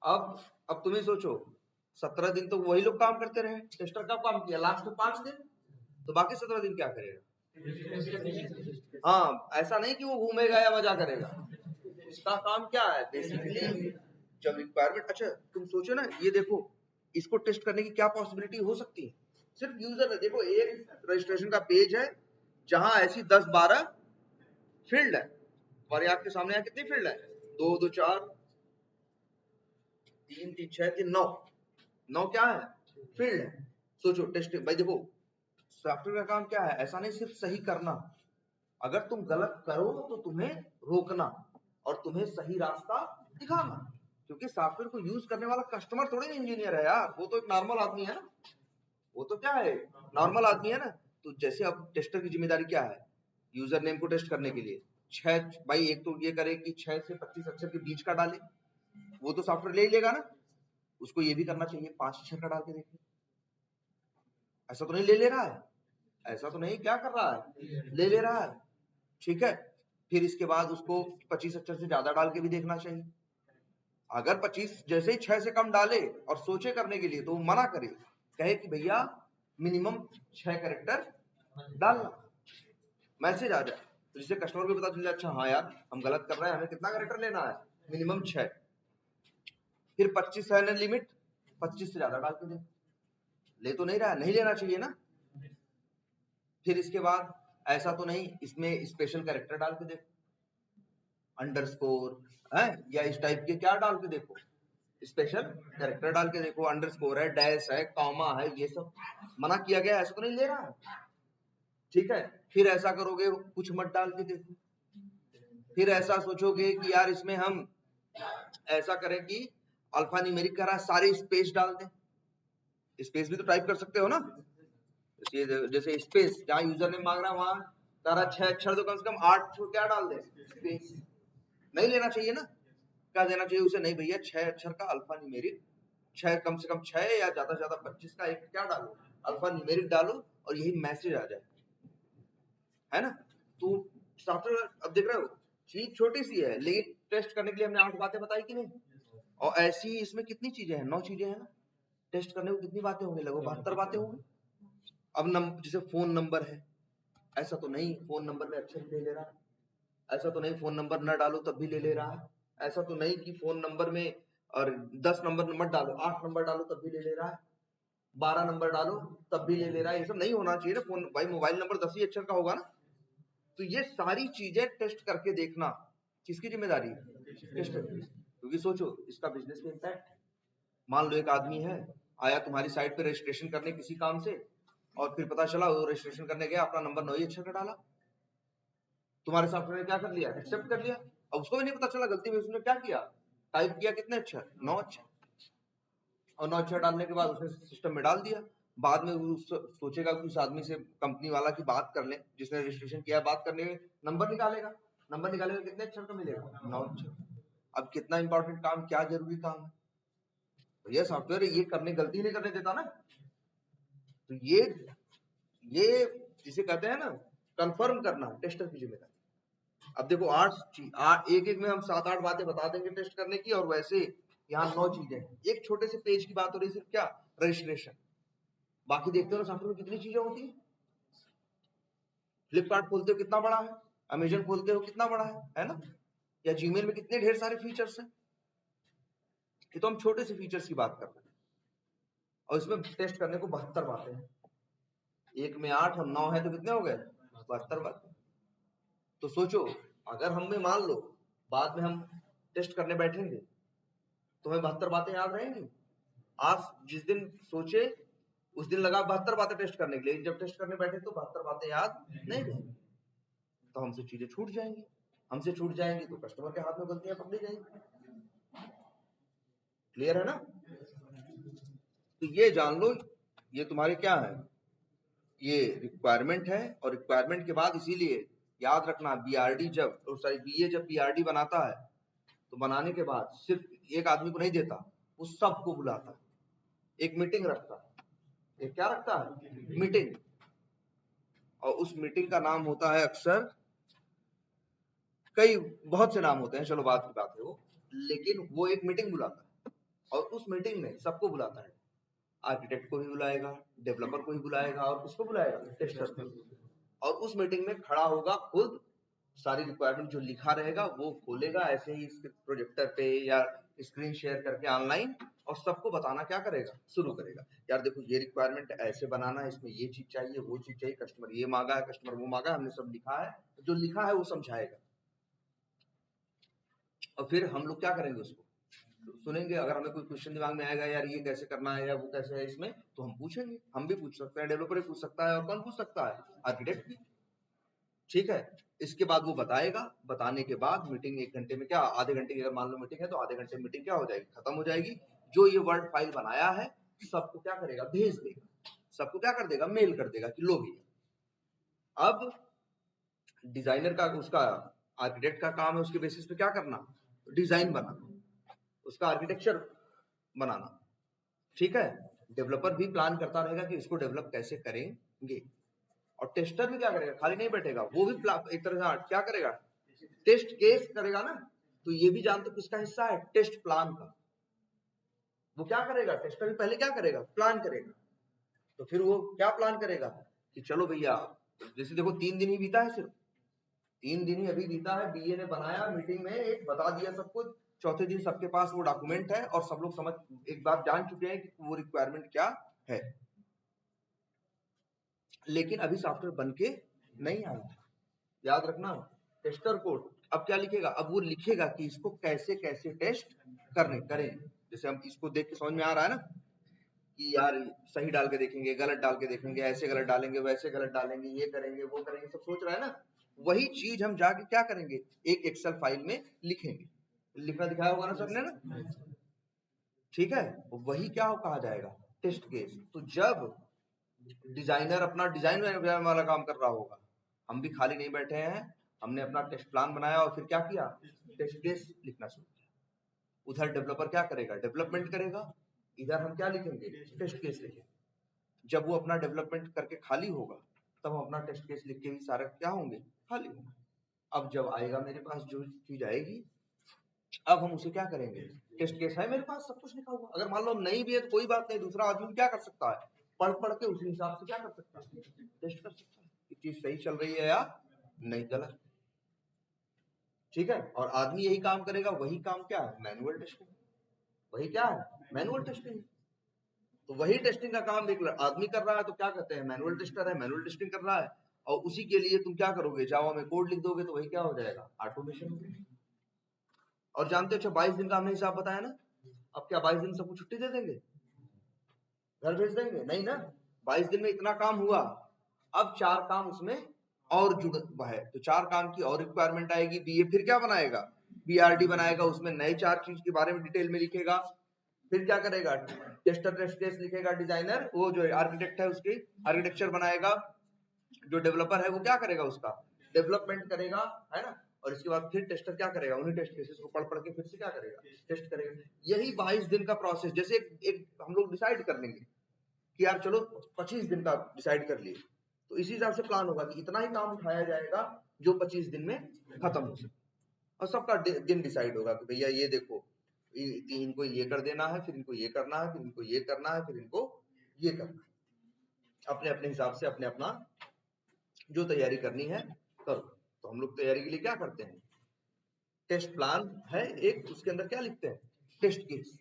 अब तुम ही सोचो, 17 दिन तो वही लोग काम करते रहे, टेस्टर का काम किया लास्ट में 5 दिन, तो बाकी 17 दिन क्या करेगा? हाँ, ऐसा नहीं कि वो घूमेगा या मजा करेगा, इसका काम क्या है बेसिकली। जब रिक्वायरमेंट, अच्छा तुम सोचो ना, ये देखो इसको टेस्ट करने की क्या पॉसिबिलिटी हो सकती है। सिर्फ यूजर, देखो एक रजिस्ट्रेशन का पेज है जहां ऐसी 10 12 फील्ड है, और आपके सामने यहाँ कितनी फील्ड है? 2 2 4 3 3 6 3 9 9 क्या है? फील्ड है। सोचो टेस्ट भाई, देखो सॉफ्टवेयर का काम क्या है? ऐसा नहीं सिर्फ सही करना, अगर तुम गलत करो तो तुम्हें रोकना और तुम्हें सही रास्ता दिखाना। क्योंकि सॉफ्टवेयर को यूज करने वाला कस्टमर थोड़ी ना इंजीनियर है यार, वो तो एक नॉर्मल आदमी है ना। वो तो क्या है? नॉर्मल आदमी है ना। तो जैसे अब टेस्टर की जिम्मेदारी क्या है? यूजर नेम को टेस्ट करने के लिए 6 भाई, एक तो ये करे कि 6 से 25 अक्षर के बीच का डाले, वो तो सॉफ्टवेयर ले ही लेगा ना। उसको ये भी करना चाहिए 5 अक्षर का डाल के देखिए, ऐसा तो नहीं ले ले रहा है, ऐसा तो नहीं क्या कर रहा है? ले रहा है। ठीक है, फिर इसके बाद उसको 25 अक्षर से ज्यादा डाल के भी देखना चाहिए। अगर 25 जैसे ही 6 से कम डाले और सोचे करने के लिए, तो वो मना करे, कहे कि भैया मिनिमम 6 कैरेक्टर डालना, मैसेज आ जाए, तो जिससे कस्टमर को पता चल जाए अच्छा हाँ यार हम गलत कर रहे हैं, हमें कितना कैरेक्टर लेना है? मिनिमम 6। फिर 25 है ना लिमिट, 25 से ज्यादा डाल के दे, ले तो नहीं रहा है, नहीं लेना चाहिए ना। फिर इसके बाद ऐसा तो नहीं, इसमें स्पेशल कैरेक्टर डाल के देखो, अंडरस्कोर है या इस टाइप के क्या डाल के देखो, स्पेशल कैरेक्टर डाल के देखो, अंडरस्कोर है, डैश है, कॉमा है, ये सब मना किया गया, ऐसा तो नहीं ले रहा है। ठीक है, फिर ऐसा करोगे कुछ मत डाल के देखो। फिर ऐसा सोचोगे कि यार इसमें हम ऐसा करें कि अल्फा न्यूमेरिक का सारे स्पेस डाल दें, स्पेस भी तो टाइप कर सकते हो ना। जैसे स्पेस जहां यूजर नेम मांग रहा है वहां तारा 6 अक्षर, तो कम से कम 8 क्या डाल दे? स्पेस। नहीं लेना चाहिए ना, क्या देना चाहिए उसे? नहीं भैया 6 अक्षर का अल्फा न्यूमेरिक, 6 कम से कम 6 या ज्यादा से ज्यादा 25 का एक क्या डालो? अल्फा न्यूमेरिक डालो, और यही मैसेज आ जाए, है ना। तो सॉफ्टवेयर, अब देख रहे हो चीज छोटी सी है, लेकिन टेस्ट करने के लिए हमने 8 बातें बताई कि नहीं? और ऐसी इसमें कितनी चीजें हैं? 9 चीजें हैं ना। टेस्ट करने को कितनी बातें होंगी? लगभग 72 बातें होंगी। अब जैसे फोन नंबर है, ऐसा तो नहीं फोन नंबर में अक्षर ले ले रहा है, ऐसा तो नहीं फोन नंबर न डालो तब भी ले ले रहा है, ऐसा तो नहीं कि फोन नंबर में और 10 नंबर मत डालो, 8 नंबर डालो तब भी ले ले रहा है, 12 नंबर डालो तब भी ले ले रहा है। ये सब नहीं होना चाहिए ना। फोन भाई मोबाइल नंबर 10 ही अक्षर का होगा ना। तो ये सारी चीजें टेस्ट करके देखना किसकी जिम्मेदारी है? टेस्टर की। क्योंकि सोचो इसका बिजनेस में इम्पैक्ट, मान लो एक आदमी है आया तुम्हारी साइट पे रजिस्ट्रेशन करने किसी काम से, और फिर पता चला वो रजिस्ट्रेशन करने गया अपना नंबर 9 ही अक्षर का डाला, तुम्हारे सॉफ्टवेयर ने क्या कर लिया, एक्सेप्ट कर लिया। अब उसको भी नहीं पता चला गलती में उसने क्या किया, टाइप किया कितने अक्षर, 9 अक्षर, और 9 अक्षर डालने के बाद उसने सिस्टम में डाल दिया। बाद में वो सोचेगा कि उस आदमी से कंपनी वाला की बात कर ले जिसने रजिस्ट्रेशन किया, बात करने में नंबर निकालेगा, नंबर निकालेगा कितने अक्षर का मिलेगा, 9 अक्षर। अब कितना इंपॉर्टेंट काम, क्या जरूरी काम है, तो ये सॉफ्टवेयर ये करने, गलती नहीं करने देता ना। तो ये जिसे कहते हैं ना कंफर्म करना, टेस्टर की जिम्मेदारी। अब देखो 8 एक एक में हम 7-8 बातें बता देंगे टेस्ट करने की, और वैसे यहाँ 9 चीजें हैं। एक छोटे से पेज की बात हो रही है, सिर्फ क्या, रजिस्ट्रेशन। बाकी देखते हो ना सॉफ्टवेयर में कितनी चीजें होती है। फ्लिपकार्ट खोलते हो कितना बड़ा है, अमेजन खोलते हो कितना बड़ा है ना, या जीमेल में कितने ढेर सारे फीचर्स हैं। ये तो हम छोटे से फीचर्स की बात कर रहे हैं, और इसमें टेस्ट करने को 72 बातें हैं। एक में 8 हम 9 है तो कितने हो गए, 72 बातें। तो सोचो अगर हमें मान लो बाद में हम टेस्ट करने बैठेंगे तो हमें 72 बातें याद रहेंगी। आप जिस दिन सोचे उस दिन लगा 72 बातें टेस्ट करने के लिए, जब टेस्ट करने बैठे तो 72 बातें याद नहीं रहेंगी, तो हमसे चीजें छूट जाएंगी। हमसे छूट जाएंगी तो कस्टमर के हाथ में गलतियां पकड़ी जाएंगी। क्लियर है ना। तो ये जान लो, ये तुम्हारे क्या है, ये रिक्वायरमेंट है। और रिक्वायरमेंट के बाद इसीलिए याद रखना, बीआरडी जब बीए जब बीआरडी बनाता है तो बनाने के बाद सिर्फ एक आदमी को नहीं देता, वो सबको बुलाता है, एक मीटिंग रखता है। एक क्या रखता है, मीटिंग। और उस मीटिंग का नाम होता है अक्सर, कई बहुत से नाम होते हैं, चलो बात की बात है वो, लेकिन वो एक मीटिंग बुलाता है। और उस मीटिंग में सबको बुलाता है, आर्किटेक्ट को भी बुलाएगा, डेवलपर को भी बुलाएगा, और किसको बुलाएगा, टेस्टर को। और उस मीटिंग में खड़ा होगा खुद, सारी रिक्वायरमेंट जो लिखा रहेगा वो खोलेगा ऐसे ही प्रोजेक्टर पे या स्क्रीन शेयर करके ऑनलाइन, और सबको बताना क्या करेगा, शुरू करेगा। यार देखो ये रिक्वायरमेंट ऐसे बनाना है, इसमें ये चीज चाहिए, वो चीज चाहिए, कस्टमर ये मांगा है, कस्टमर वो मांगा है, हमने सब लिखा है, जो लिखा है वो समझाएगा। और फिर हम लोग क्या करेंगे, उसको सुनेंगे। अगर हमें कोई क्वेश्चन दिमाग में आएगा, यार ये कैसे करना है या वो कैसे है इसमें, तो हम पूछेंगे। हम भी पूछ सकते हैं, डेवलपर भी पूछ सकता है, और कौन पूछ सकता है, आर्किटेक्ट भी। ठीक है, इसके बाद वो बताएगा। बताने के बाद मीटिंग 1 घंटे में, क्या आधे घंटे की अगर मान लो मीटिंग है तो आधे घंटे में मीटिंग क्या हो जाएगी, खत्म हो जाएगी। जो ये वर्ड फाइल बनाया है सबको क्या करेगा, भेज देगा। सबको क्या कर देगा, मेल कर देगा कि लो भैया। अब डिजाइनर का, उसका आर्किटेक्ट का काम है उसके बेसिस पे क्या करना, डिजाइन बनाना, उसका आर्किटेक्चर बनाना। ठीक है, डेवलपर भी प्लान करता रहेगा कि इसको डेवलप कैसे करेंगे। और टेस्टर भी क्या करेगा, खाली नहीं बैठेगा, वो भी एक तरह से क्या करेगा, टेस्ट केस करेगा ना। तो ये भी जानते हो किसका हिस्सा है, टेस्ट प्लान का। वो क्या करेगा, टेस्टर भी पहले क्या करेगा, प्लान करेगा। तो फिर वो क्या प्लान करेगा कि चलो भैया, जैसे देखो 3 दिन ही बीता है, सिर्फ 3 दिन ही अभी बीता है। बीए ने बनाया, मीटिंग में एक बता दिया सब कुछ, चौथे दिन सबके पास वो डॉक्यूमेंट है और सब लोग समझ, एक बार जान चुके हैं कि वो रिक्वायरमेंट क्या है। लेकिन अभी सॉफ्टवेयर बन के नहीं आया। याद रखना, टेस्टर कोड अब क्या लिखेगा, अब वो लिखेगा कि इसको कैसे कैसे टेस्ट करने करें। जैसे हम इसको देख के समझ में आ रहा है ना कि यार सही डाल के देखेंगे, गलत डाल के देखेंगे, ऐसे गलत डालेंगे, वैसे गलत डालेंगे, ये करेंगे वो करेंगे, सब सोच रहा है ना। वही चीज हम जाके क्या करेंगे, एक एक्सेल फाइल में लिखेंगे। लिखना दिखाया होगा ना सबने ना, ठीक है। वही क्या हो कहा जाएगा, टेस्ट केस। तो जब डिजाइनर अपना डिजाइन वाला काम कर रहा होगा, हम भी खाली नहीं बैठे हैं, हमने अपना टेस्ट प्लान बनाया और फिर क्या किया, टेस्ट केस लिखना शुरू किया। उधर डेवलपर क्या करेगा, डेवलपमेंट करेगा, इधर हम क्या लिखेंगे, टेस्ट केस लिखेंगे। जब वो अपना डेवलपमेंट करके खाली होगा तब हम अपना टेस्ट केस लिख के भी सारे क्या होंगे, खाली होंगे। अब जब आएगा मेरे पास जो चीज आएगी, अब हम उसे क्या करेंगे, टेस्ट केस है मेरे पास, सब कुछ लिखा हुआ। अगर मान लो नहीं भी है तो कोई बात नहीं, दूसरा आदमी क्या कर सकता है, पढ़ पढ़ के उसी हिसाब से क्या कर सकता है, टेस्ट कर सकता है कि चीज सही चल रही है या नहीं, गलत। ठीक है, और आदमी यही काम करेगा। वही काम क्या है, मैनुअल टेस्टिंग। वही क्या है, मैनुअल टेस्टिंग। तो वही टेस्टिंग का काम एक आदमी कर रहा है, तो क्या कहते हैं, मैनुअल टेस्टर है, मैनुअल टेस्टिंग कर रहा है। और उसी के लिए तुम क्या करोगे, जावा में कोड लिख दोगे तो वही क्या हो जाएगा, ऑटोमेशन। और जानते हो, अच्छा 22 दिन का हमने हिसाब बताया ना, अब क्या 22 दिन सबको छुट्टी दे देंगे, घर भेज देंगे, नहीं ना। 22 दिन में इतना काम हुआ, अब 4 काम उसमें और जुड़ा है, तो 4 काम की और रिक्वायरमेंट आएगी। बीए फिर क्या बनाएगा, बीआरडी बनाएगा, उसमें नए 4 चीज के बारे में डिटेल में लिखेगा। फिर क्या करेगा, टेस्टर टेस्ट केस लिखेगा, डिजाइनर वो जो आर्किटेक्ट है उसकी आर्किटेक्चर बनाएगा, जो डेवलपर है वो क्या करेगा, उसका डेवलपमेंट करेगा, है ना। और इसके बाद फिर टेस्टर क्या करेगा, उन्हीं टेस्ट केसेस को पढ़ पढ़ के फिर से क्या करेगा, टेस्ट करेगा। यही 22 दिन का प्रोसेस। जैसे एक हम लोग डिसाइड कर लेंगे कि यार चलो 25 दिन का डिसाइड कर लिए, तो इसी हिसाब से प्लान होगा कि इतना ही काम उठाया जाएगा जो 25 दिन में खत्म हो सके, और सबका दिन डिसाइड होगा कि भैया ये देखो इनको ये कर देना है, फिर इनको ये करना है, फिर इनको ये करना है, फिर इनको ये करना है। अपने अपने हिसाब से अपने अपना जो तैयारी करनी है करो। तो हम लोग तैयारी के लिए क्या करते हैं, टेस्ट प्लान है एक, उसके अंदर क्या लिखते हैं, टेस्ट केस।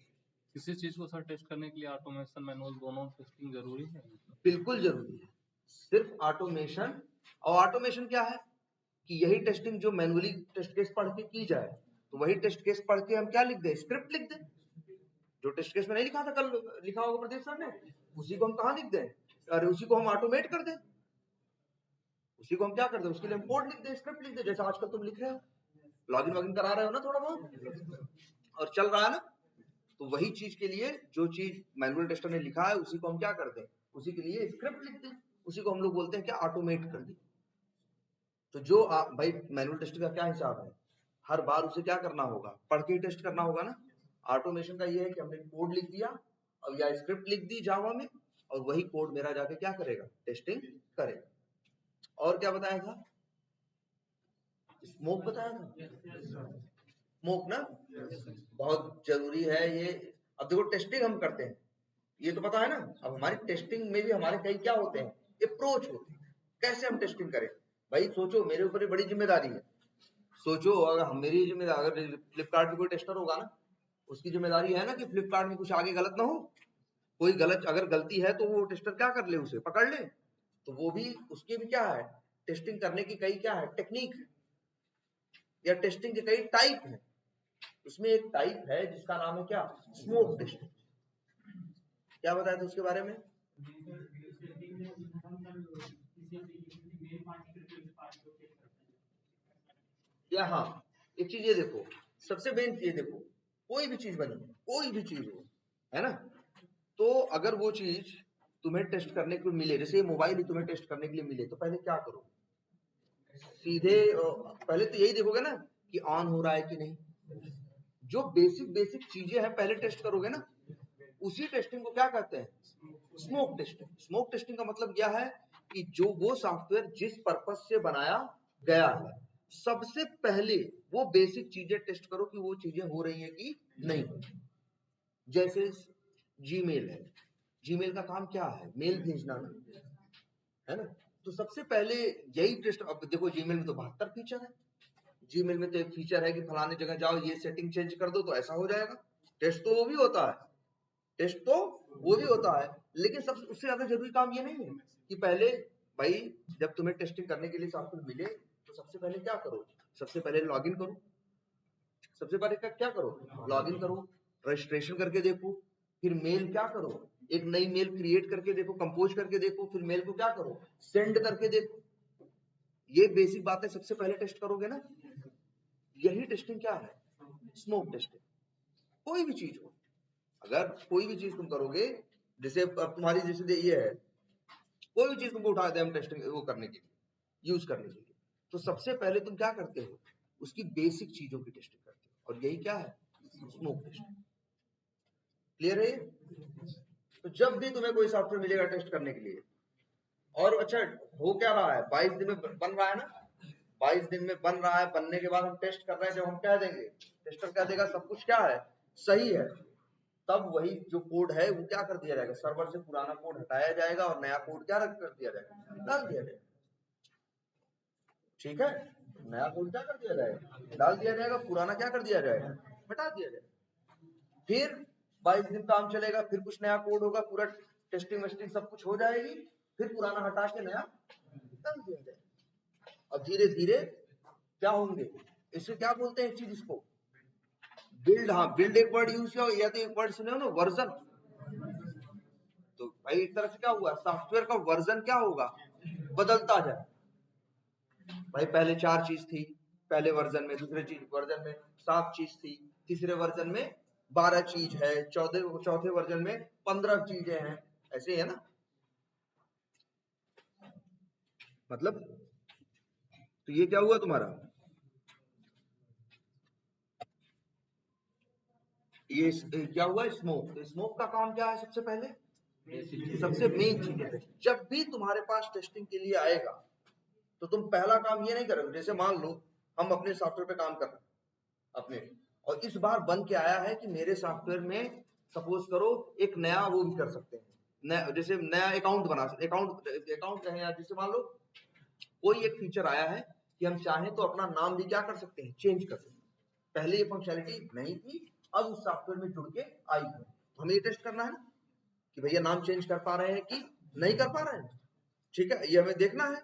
किसी चीज को सर टेस्ट करने के लिए ऑटोमेशन मैनुअल दोनों टेस्टिंग जरूरी है? बिल्कुल जरूरी है। सिर्फ ऑटोमेशन, और ऑटोमेशन क्या है कि यही टेस्टिंग जो मैनुअली टेस्ट केस पढ़ के की जाए, तो वही टेस्ट केस पढ़ के हम क्या लिख दें, स्क्रिप्ट लिख दें। जो टेस्ट केस में नहीं लिखा था, कल लिखा होगा प्रदीप सर ने, उसी को हम कहाँ लिख दें, अरे उसी को हम ऑटोमेट कर दें, उसी को हम क्या कर दें, उसके लिए हम कोड लिख दें, स्क्रिप्ट लिख दें, जैसा आजकल तुम लिख रहे हो, लॉगिन वॉगिन करा रहे हो ना थोड़ा बहुत, और चल रहा है ना। तो वही चीज के लिए जो चीज मैनुअल टेस्टर ने लिखा है उसी को हम क्या करते हैं, उसी के लिए स्क्रिप्ट लिखते हैं, उसी को हम लोग बोलते हैं क्या, ऑटोमेट कर दी। तो जो भाई मैनुअल टेस्टिंग का क्या हिसाब है, हर बार उसे क्या करना होगा, पढ़ के ही टेस्ट करना होगा ना। ऑटोमेशन का ये है कि हमने कोड लिख दिया और या स्क्रिप्ट लिख दी जावा में, और वही कोड मेरा जाके क्या करेगा, टेस्टिंग करेगा। और क्या बताया था, स्मोक बताया था, स्मोक ना बहुत जरूरी है ये। अब देखो टेस्टिंग हम करते हैं, ये तो पता है ना। अब हमारी टेस्टिंग में भी हमारे कई क्या होते हैं, अप्रोच होते हैं, कैसे हम टेस्टिंग करें। भाई सोचो मेरे ऊपर बड़ी जिम्मेदारी है, सोचो अगर हम मेरी जिम्मेदारी, अगर फ्लिपकार्ट में कोई टेस्टर होगा ना, उसकी जिम्मेदारी है ना कि फ्लिपकार्ट में कुछ आगे गलत ना हो, कोई गलत अगर गलती है तो वो टेस्टर क्या कर ले, उसे पकड़ ले। तो वो भी उसकी भी क्या है, टेस्टिंग करने की कई क्या है, टेक्निक है, या टेस्टिंग के कई टाइप है। उसमें एक टाइप है जिसका नाम है क्या, स्मोक टेस्टिंग। क्या बताया था उसके बारे में, या हाँ एक चीज ये देखो, सबसे मेन ये देखो, कोई भी चीज बनी, कोई भी चीज हो, है ना, तो अगर वो चीज तुम्हें टेस्ट करने को मिले, जैसे मोबाइल ही तुम्हें टेस्ट करने के लिए मिले, तो पहले क्या करो, सीधे पहले तो यही देखोगे ना कि ऑन हो रहा है कि नहीं। जो बेसिक बेसिक चीजें हैं पहले टेस्ट करोगे ना, उसी टेस्टिंग को क्या कहते हैं, स्मोक टेस्टिंग। स्मोक टेस्टिंग का मतलब क्या है कि जो वो सॉफ्टवेयर जिस पर्पज से बनाया गया है, सबसे पहले वो बेसिक चीजें टेस्ट करो कि वो चीजें हो रही है कि नहीं। जैसे जीमेल है, जीमेल का काम क्या है, मेल भेजना ना, है ना। तो सबसे पहले यही टेस्ट। अब देखो जीमेल में तो 72 फीचर है, जीमेल में तो एक फीचर है कि फलाने जगह जाओ ये सेटिंग चेंज कर दो तो ऐसा हो जाएगा। टेस्ट तो वो भी होता है, टेस्ट तो वो भी होता है, लेकिन सबसे उससे ज्यादा जरूरी काम ये नहीं है कि पहले भाई जब तुम्हें टेस्टिंग करने के लिए सॉफ्टवेयर मिले तो सबसे पहले क्या करो, सबसे पहले लॉगिन करो, सबसे पहले क्या करो, लॉगिन करो, रजिस्ट्रेशन करके देखो, फिर मेल क्या करो, एक नई मेल क्रिएट करके देखो, कंपोज करके देखो, फिर मेल को क्या करो, सेंड करके देखो। ये बेसिक बातें सबसे पहले टेस्ट करोगे ना, यही टेस्टिंग क्या है, स्मोक टेस्टिंग। कोई भी चीज हो, अगर कोई भी चीज तुम करोगे, जैसे तुम्हारी जैसे ये है, कोई भी चीज तुमको उठा दे हम टेस्टिंग वो करने के लिए, यूज करने के लिए, तो सबसे पहले तुम क्या करते हो, उसकी बेसिक चीजों की टेस्टिंग करते हो, और यही क्या है, स्मोक टेस्टिंग। क्लियर है। तो जब भी तुम्हें कोई सॉफ्टवेयर मिलेगा टेस्ट करने के लिए, और अच्छा हो क्या रहा है, 22 दिन में बन रहा है ना, 22 दिन में बन रहा है, बनने के बाद हम टेस्ट कर रहे हैं, जब हम कह देंगे, टेस्टर कह देगा सब कुछ क्या है, सही है, तब वही जो कोड है वो क्या कर दिया जाएगा, सर्वर से पुराना कोड हटाया जाएगा और नया कोड क्या कर दिया जाएगा, डाल दिया जाएगा। ठीक है, नया कोड क्या कर दिया जाएगा, डाल दिया जाएगा, पुराना क्या कर दिया जाएगा, हटा दिया जाएगा। फिर 22 दिन काम चलेगा, फिर कुछ नया कोड होगा, पूरा टेस्टिंग वेस्टिंग सब कुछ हो जाएगी, फिर पुराना हटा के नया डाल दिया जाएगा। और धीरे धीरे क्या होंगे, इसे क्या बोलते हैं, एक चीज इसको बिल्ड। हाँ बिल्ड एक वर्ड यूज किया, या तो एक वर्ड सुने हो ना, वर्जन। तो भाई एक तरह से क्या हुआ, सॉफ्टवेयर का वर्जन क्या होगा, बदलता जाए। भाई पहले 4 चीज थी पहले वर्जन में, दूसरे चीज वर्जन में 7 चीज थी, तीसरे वर्जन में 12 चीज है, चौथे वर्जन में 15 चीजें हैं, ऐसे ही है ना। मतलब तो ये क्या हुआ तुम्हारा, ये क्या हुआ स्मोक। तो स्मोक का काम क्या है, सबसे पहले सबसे मेन चीज है, जब भी तुम्हारे पास टेस्टिंग के लिए आएगा तो तुम पहला काम ये नहीं करोगे, जैसे मान लो हम अपने सॉफ्टवेयर पे काम कर रहे हैं अपने, और इस बार बन के आया है कि मेरे सॉफ्टवेयर में सपोज करो एक नया वो भी कर सकते हैं, नया जैसे नया अकाउंट बना सकते, अकाउंट कहें या जैसे मान लो कोई एक फीचर आया है कि हम चाहें तो अपना नाम भी क्या कर सकते हैं, चेंज कर सकते हैं। पहले ये फंक्शनलिटी नहीं थी, अब उस सॉफ्टवेयर में जुड़ के आई है, तो हमें ये टेस्ट करना है ना कि भैया नाम चेंज कर पा रहे हैं कि नहीं कर पा रहे हैं। ठीक है, ये हमें देखना है।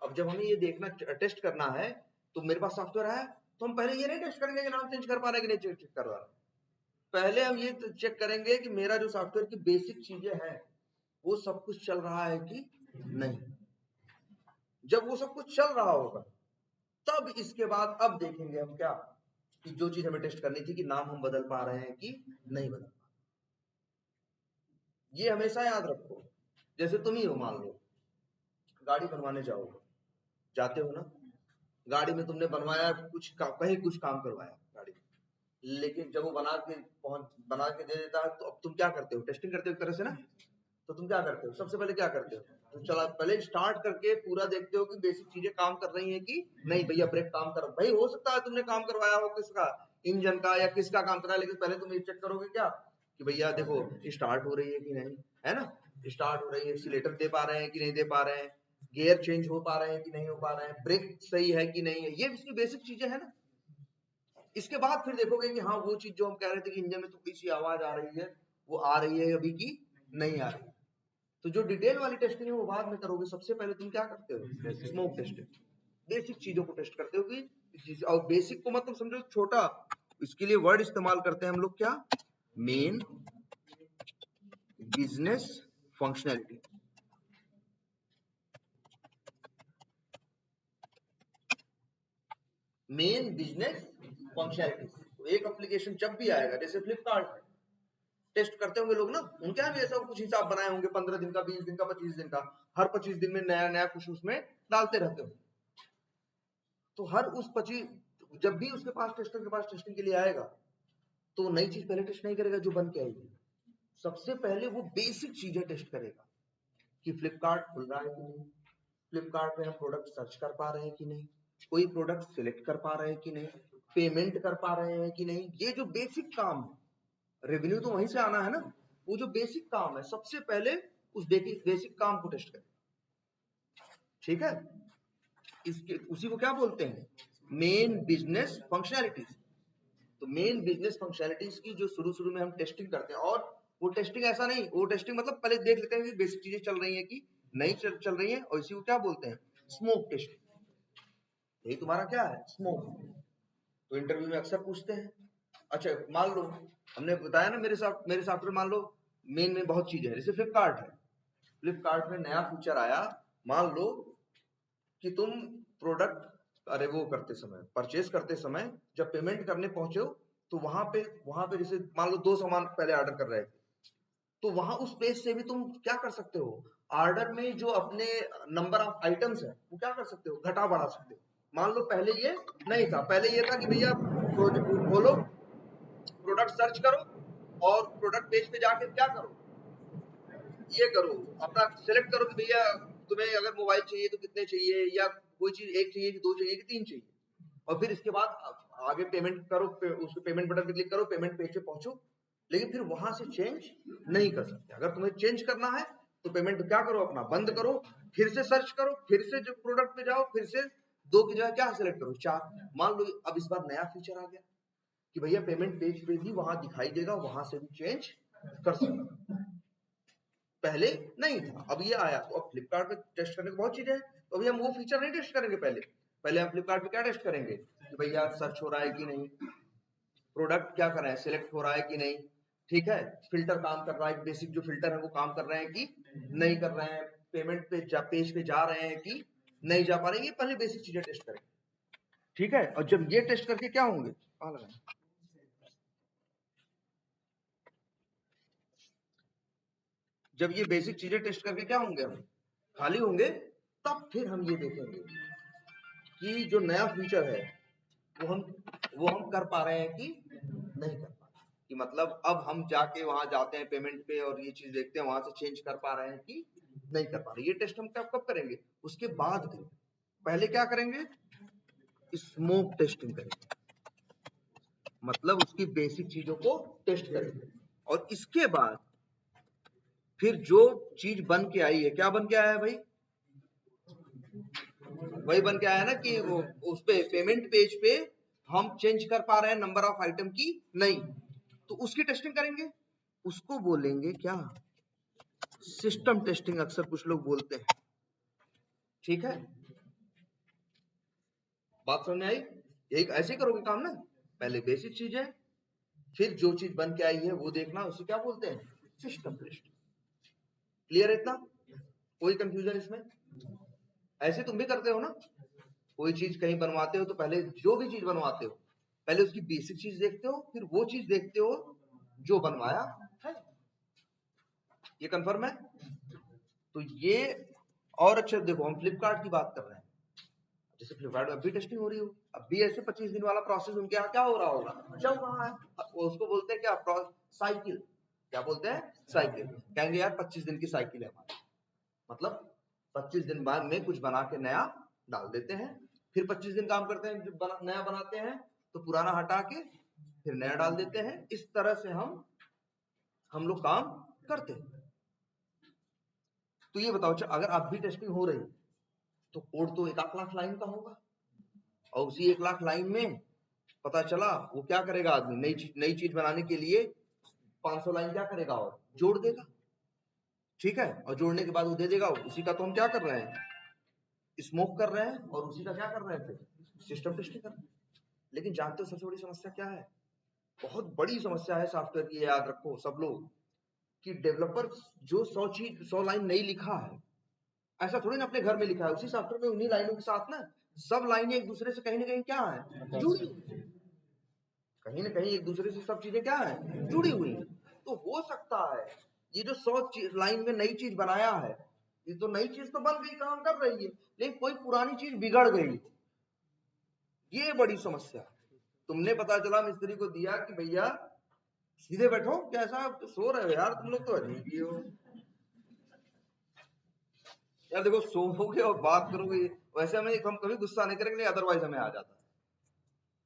अब जब हमें ये देखना टेस्ट करना है तो मेरे पास सॉफ्टवेयर है, तो हम पहले ये नहीं टेस्ट करेंगे कि नाम चेंज कर पा रहे हैं कि नहीं चेक कर पा रहे हैं, पहले हम ये चेक करेंगे कि मेरा जो सॉफ्टवेयर की बेसिक चीजें हैं वो सब कुछ चल रहा है कि नहीं। जब वो सब कुछ चल रहा होगा तब इसके बाद अब देखेंगे हम क्या, कि जो चीज हमें टेस्ट करनी थी कि नाम हम बदल पा रहे हैं कि नहीं बदल पा रहे। ये हमेशा याद रखो। जैसे तुम ही हो, मान लो गाड़ी बनवाने जाओगे, जाते हो ना, गाड़ी में तुमने बनवाया कहीं कुछ काम करवाया गाड़ी में, लेकिन जब वो बना के दे देता है तो अब तुम क्या करते हो, टेस्टिंग करते हो एक तरह से ना। तो तुम क्या करते हो, सबसे पहले क्या करते हो, तो चला पहले स्टार्ट करके पूरा देखते हो कि बेसिक चीजें काम कर रही हैं कि नहीं। भैया ब्रेक काम कर, भाई हो सकता है तुमने काम करवाया हो किसका, इंजन का या किसका काम कर रहा है, लेकिन पहले तुम ये चेक करोगे क्या कि भैया देखो स्टार्ट हो रही है कि नहीं, है ना, स्टार्ट हो रही है, एक्सीलेटर दे पा रहे हैं कि नहीं दे पा रहे हैं, गियर चेंज हो पा रहे हैं कि नहीं हो पा रहे हैं, ब्रेक सही है कि नहीं है, ये इसकी बेसिक चीजें है ना। इसके बाद फिर देखोगे कि हाँ वो चीज जो हम कह रहे थे कि इंजन में थोड़ी सी आवाज आ रही है, वो आ रही है अभी की नहीं आ रही। तो जो डिटेल वाली टेस्टिंग है वो बाद में करोगे, सबसे पहले तुम क्या करते हो, स्मोक टेस्टिंग, बेसिक चीजों को टेस्ट करते हो कि, और बेसिक को मतलब समझो छोटा, इसके लिए वर्ड इस्तेमाल करते हैं हम लोग क्या, main business functionality. Main business functionality. तो एक एप्लीकेशन जब भी आएगा, जैसे फ्लिपकार्ट है, टेस्ट करते होंगे लोग ना, उनके यहाँ भी ऐसा कुछ हिसाब बनाए होंगे, 15 दिन का, 20 दिन का, 25 दिन का, हर 25 दिन में नया नया कुछ उसमें डालते रहते हो। तो हर उस 25, जब भी उसके पास टेस्टर के पास टेस्टिंग के लिए आएगा तो वो नई चीज पहले टेस्ट नहीं करेगा जो बन के आएगी, सबसे पहले वो बेसिक चीजें टेस्ट करेगा कि फ्लिपकार्ट खुल रहा है कि नहीं, फ्लिपकार्ट पे हम प्रोडक्ट सर्च कर पा रहे हैं कि नहीं, कोई प्रोडक्ट सिलेक्ट कर पा रहे हैं कि नहीं, पेमेंट कर पा रहे हैं कि नहीं। ये जो बेसिक काम है, रेवेन्यू तो वहीं से आना है ना, वो जो बेसिक काम है सबसे पहले उस बेसिक काम को टेस्ट करें। ठीक है, इसके उसी को क्या बोलते हैं, मेन बिजनेस फंक्शनैलिटीज। तो मेन बिजनेस फंक्शनैलिटीज की जो शुरू में हम टेस्टिंग करते हैं, और वो टेस्टिंग ऐसा नहीं, वो टेस्टिंग मतलब पहले देख लेते हैं कि बेसिक चीजें चल रही हैं कि नहीं चल रही हैं, और इसी को क्या बोलते हैं, स्मोक टेस्टिंग। यही तुम्हारा क्या है, स्मोक। तो इंटरव्यू में अक्सर पूछते हैं। अच्छा मान लो हमने बताया ना, मेरे सॉफ्टवेयर मान लो मेन में बहुत चीजें हैं, जैसे फ्लिपकार्ट है, फ्लिपकार्ट में नया फीचर आया, मान लो कि तुम प्रोडक्ट, अरे वो करते समय, परचेज करते समय जब पेमेंट करने पहुंचे हो, तो वहां पे जैसे मान लो 2 सामान पहले ऑर्डर कर रहे थे, तो वहां उस पेज से भी तुम क्या कर सकते हो, ऑर्डर में जो अपने नंबर ऑफ आइटम्स है वो क्या कर सकते हो, घटा बढ़ा सकते हो। मान लो पहले ये नहीं था, पहले ये था कि भैया खोलो, प्रोडक्ट सर्च करो, और प्रोडक्ट पेज पे जाके क्या करो, ये करो, अपना सेलेक्ट करो कि भैया तुम्हें अगर मोबाइल चाहिए तो कितने चाहिए, या कोई चीज एक चाहिए कि 2 चाहिए कि 3 चाहिए, और फिर इसके बाद आगे पेमेंट करो, उसके पेमेंट बटन पे क्लिक करो, पेमेंट पेज पे पहुंचो। लेकिन फिर वहां से चेंज नहीं कर सकते, अगर तुम्हें चेंज करना है तो पेमेंट क्या करो, अपना बंद करो, फिर से सर्च करो, फिर से जो प्रोडक्ट पे जाओ, फिर से 2 की जगह क्या सिलेक्ट करो, 4। मान लो अब इस बार नया फीचर आ गया कि भैया पेमेंट पेज पे भी वहां दिखाई देगा, वहां से भी चेंज कर सकते, पहले नहीं था, अब ये आया। तो अब फ्लिपकार्ट पे टेस्ट करने को बहुत चीजें हैं, तो अभी हम वो फीचर नहीं टेस्ट करेंगे, पहले हम फ्लिपकार्ट पे क्या टेस्ट करेंगे कि भैया सर्च हो रहा है कि नहीं, प्रोडक्ट क्या कर रहे हैं, सिलेक्ट हो रहा है कि नहीं, ठीक है, फिल्टर काम कर रहा है, बेसिक जो फिल्टर है वो काम कर रहे हैं कि नहीं कर रहे हैं, पेमेंट पे पेज पे जा रहे हैं कि नहीं जा पा रहे, ये पहले बेसिक चीजें टेस्ट करेंगे, ठीक है। और जब ये टेस्ट करके क्या होंगे, कहां लगाएं, जब ये बेसिक चीजें टेस्ट करके क्या होंगे, हम खाली होंगे, तब फिर हम ये देखेंगे कि जो नया फीचर है वो हम कर पा रहे हैं कि नहीं कर पा रहे, कि मतलब अब हम जाके वहां जाते हैं पेमेंट पे और ये चीज देखते हैं, वहां से चेंज कर पा रहे हैं कि नहीं कर पा रहे। ये टेस्ट हम कब करेंगे, उसके बाद करेंगे। पहले क्या करेंगे, स्मोक टेस्टिंग करेंगे, मतलब उसकी बेसिक चीजों को टेस्ट करेंगे, और इसके बाद फिर जो चीज बन के आई है, क्या बन के आया है भाई, वही बन के आया ना कि वो उस पे पेमेंट पेज पे हम चेंज कर पा रहे हैं नंबर ऑफ आइटम की, नहीं, तो उसकी टेस्टिंग करेंगे, उसको बोलेंगे क्या, सिस्टम टेस्टिंग अक्सर कुछ लोग बोलते हैं, ठीक है। बात समझ में आई, यही ऐसे करोगे काम ना, पहले बेसिक चीज है, फिर जो चीज बन के आई है वो देखना, उसे क्या बोलते हैं, सिस्टम टेस्टिंग। क्लियर है इतना, कोई कंफ्यूजन इसमें, ऐसे तुम भी करते हो ना, कोई चीज कहीं बनवाते हो तो पहले जो भी चीज बनवाते हो पहले उसकी बेसिक चीज देखते हो, फिर वो चीज देखते हो जो बनवाया है, ये कंफर्म है। तो ये, और अच्छा देखो, हम फ्लिपकार्ट की बात कर रहे हैं, जैसे फ्लिपकार्ट में अभी टेस्टिंग हो रही हो, अभी ऐसे 25 दिन वाला प्रोसेस उनके यहाँ क्या हो रहा होगा, चल रहा है, वो उसको बोलते हैं क्या, साइकिल, क्या बोलते हैं, साइकिल। कहेंगे यार 25 दिन की साइकिल है हमारी, मतलब 25 दिन बाद में कुछ बना के नया डाल देते हैं, फिर 25 दिन काम करते हैं, जब नया बनाते हैं तो पुराना हटा के फिर नया डाल देते हैं, इस तरह से हम लोग काम करते हैं। तो ये बताओ, अगर आप भी टेस्टिंग हो रही तो कोड तो 1 लाख लाइन का होगा, और उसी 1 लाख लाइन में पता चला वो क्या करेगा, आदमी नई चीज बनाने के लिए 500 लाइन क्या करेगा, और जोड़ देगा, ठीक है। और जोड़ने के बाद वो दे देगा, उसी का तो हम क्या कर रहे हैं, स्मोक कर रहे हैं, और उसी का क्या कर रहे हैं, फिर सिस्टम टेस्टिंग कर रहे हैं। लेकिन जानते हो सबसे बड़ी समस्या क्या है, बहुत बड़ी समस्या है सॉफ्टवेयर की, याद रखो सब लोग, कि डेवलपर जो 100 लाइन नहीं लिखा है, ऐसा थोड़ी ना अपने घर में लिखा है, उसी सॉफ्टवेयर में उन्हीं लाइनों के साथ ना सब लाइनें एक दूसरे से कहीं ना कहीं क्या है, जुड़ी हुई, कहीं ना कहीं एक दूसरे से सब चीजें क्या है, जुड़ी हुई। तो हो सकता है ये जो 100 लाइन में नई चीज बनाया है, ये तो नई चीज तो बन गई, काम कर रही है, लेकिन कोई पुरानी चीज बिगड़ गई, ये बड़ी समस्या। तुमने पता चला मिस्त्री को दिया कि भैया सीधे बैठो, कैसा सो रहे हो यार, तुम लोग तो अजीब ही हो यार, देखो सोओगे और बात करोगे, वैसे हम कभी गुस्सा नहीं करेंगे, अदरवाइज हमें आ जाता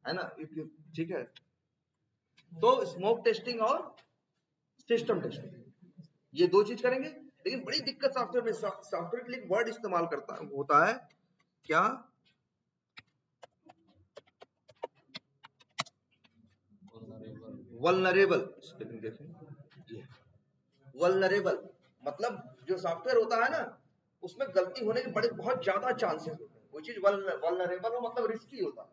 है ना, ठीक है। तो स्मोक टेस्टिंग और सिस्टम टेस्टिंग, ये दो चीज करेंगे। लेकिन बड़ी दिक्कत सॉफ्टवेयर में, सॉफ्टवेयर के लिए वर्ड इस्तेमाल करता होता है क्या, वल्नरेबल, स्पेलिंग देखें, वल्नरेबल, मतलब जो सॉफ्टवेयर होता है ना उसमें गलती होने के बड़े बहुत ज्यादा चांसेस होते हैं, कोई चीज वल्नरेबल हो मतलब रिस्की होता है,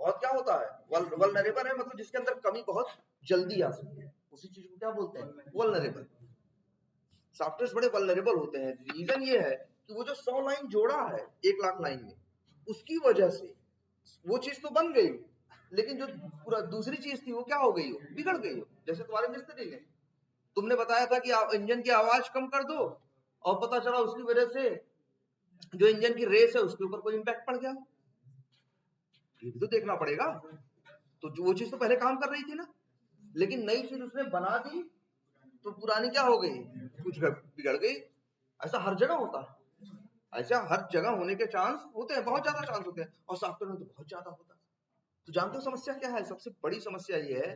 बहुत क्या होता है, वल्नरेबल है मतलब जिसके अंदर कमी बहुत जल्दी आ सकती है, उसी चीज को क्या बोलते हैं, वल्नरेबल। सॉफ्टवेयर बड़े वल्नरेबल होते हैं, रीजन ये है कि वो जो 100 लाइन जोड़ा है 1 लाख लाइन में, उसकी वजह से वो चीज तो बन गई, लेकिन जो पूरा दूसरी चीज थी वो क्या हो गई, हो बिगड़ गई हो। जैसे तुम्हारे मिस्त्री ने तुमने बताया था कि इंजन की आवाज कम कर दो, और पता चला उसकी वजह से जो इंजन की रेस है उसके ऊपर कोई इंपैक्ट पड़ गया, ये भी तो देखना पड़ेगा। तो जो वो चीज तो पहले काम कर रही थी ना, लेकिन नई चीज उसने बना दी तो पुरानी क्या हो गई, कुछ बिगड़ गई। ऐसा हर जगह होता है, ऐसा हर जगह होने के चांस होते हैं, बहुत ज्यादा चांस होते हैं, और सॉफ्टवेयर में तो बहुत ज्यादा होता है। तो जानते हो समस्या क्या है, सबसे बड़ी समस्या ये है,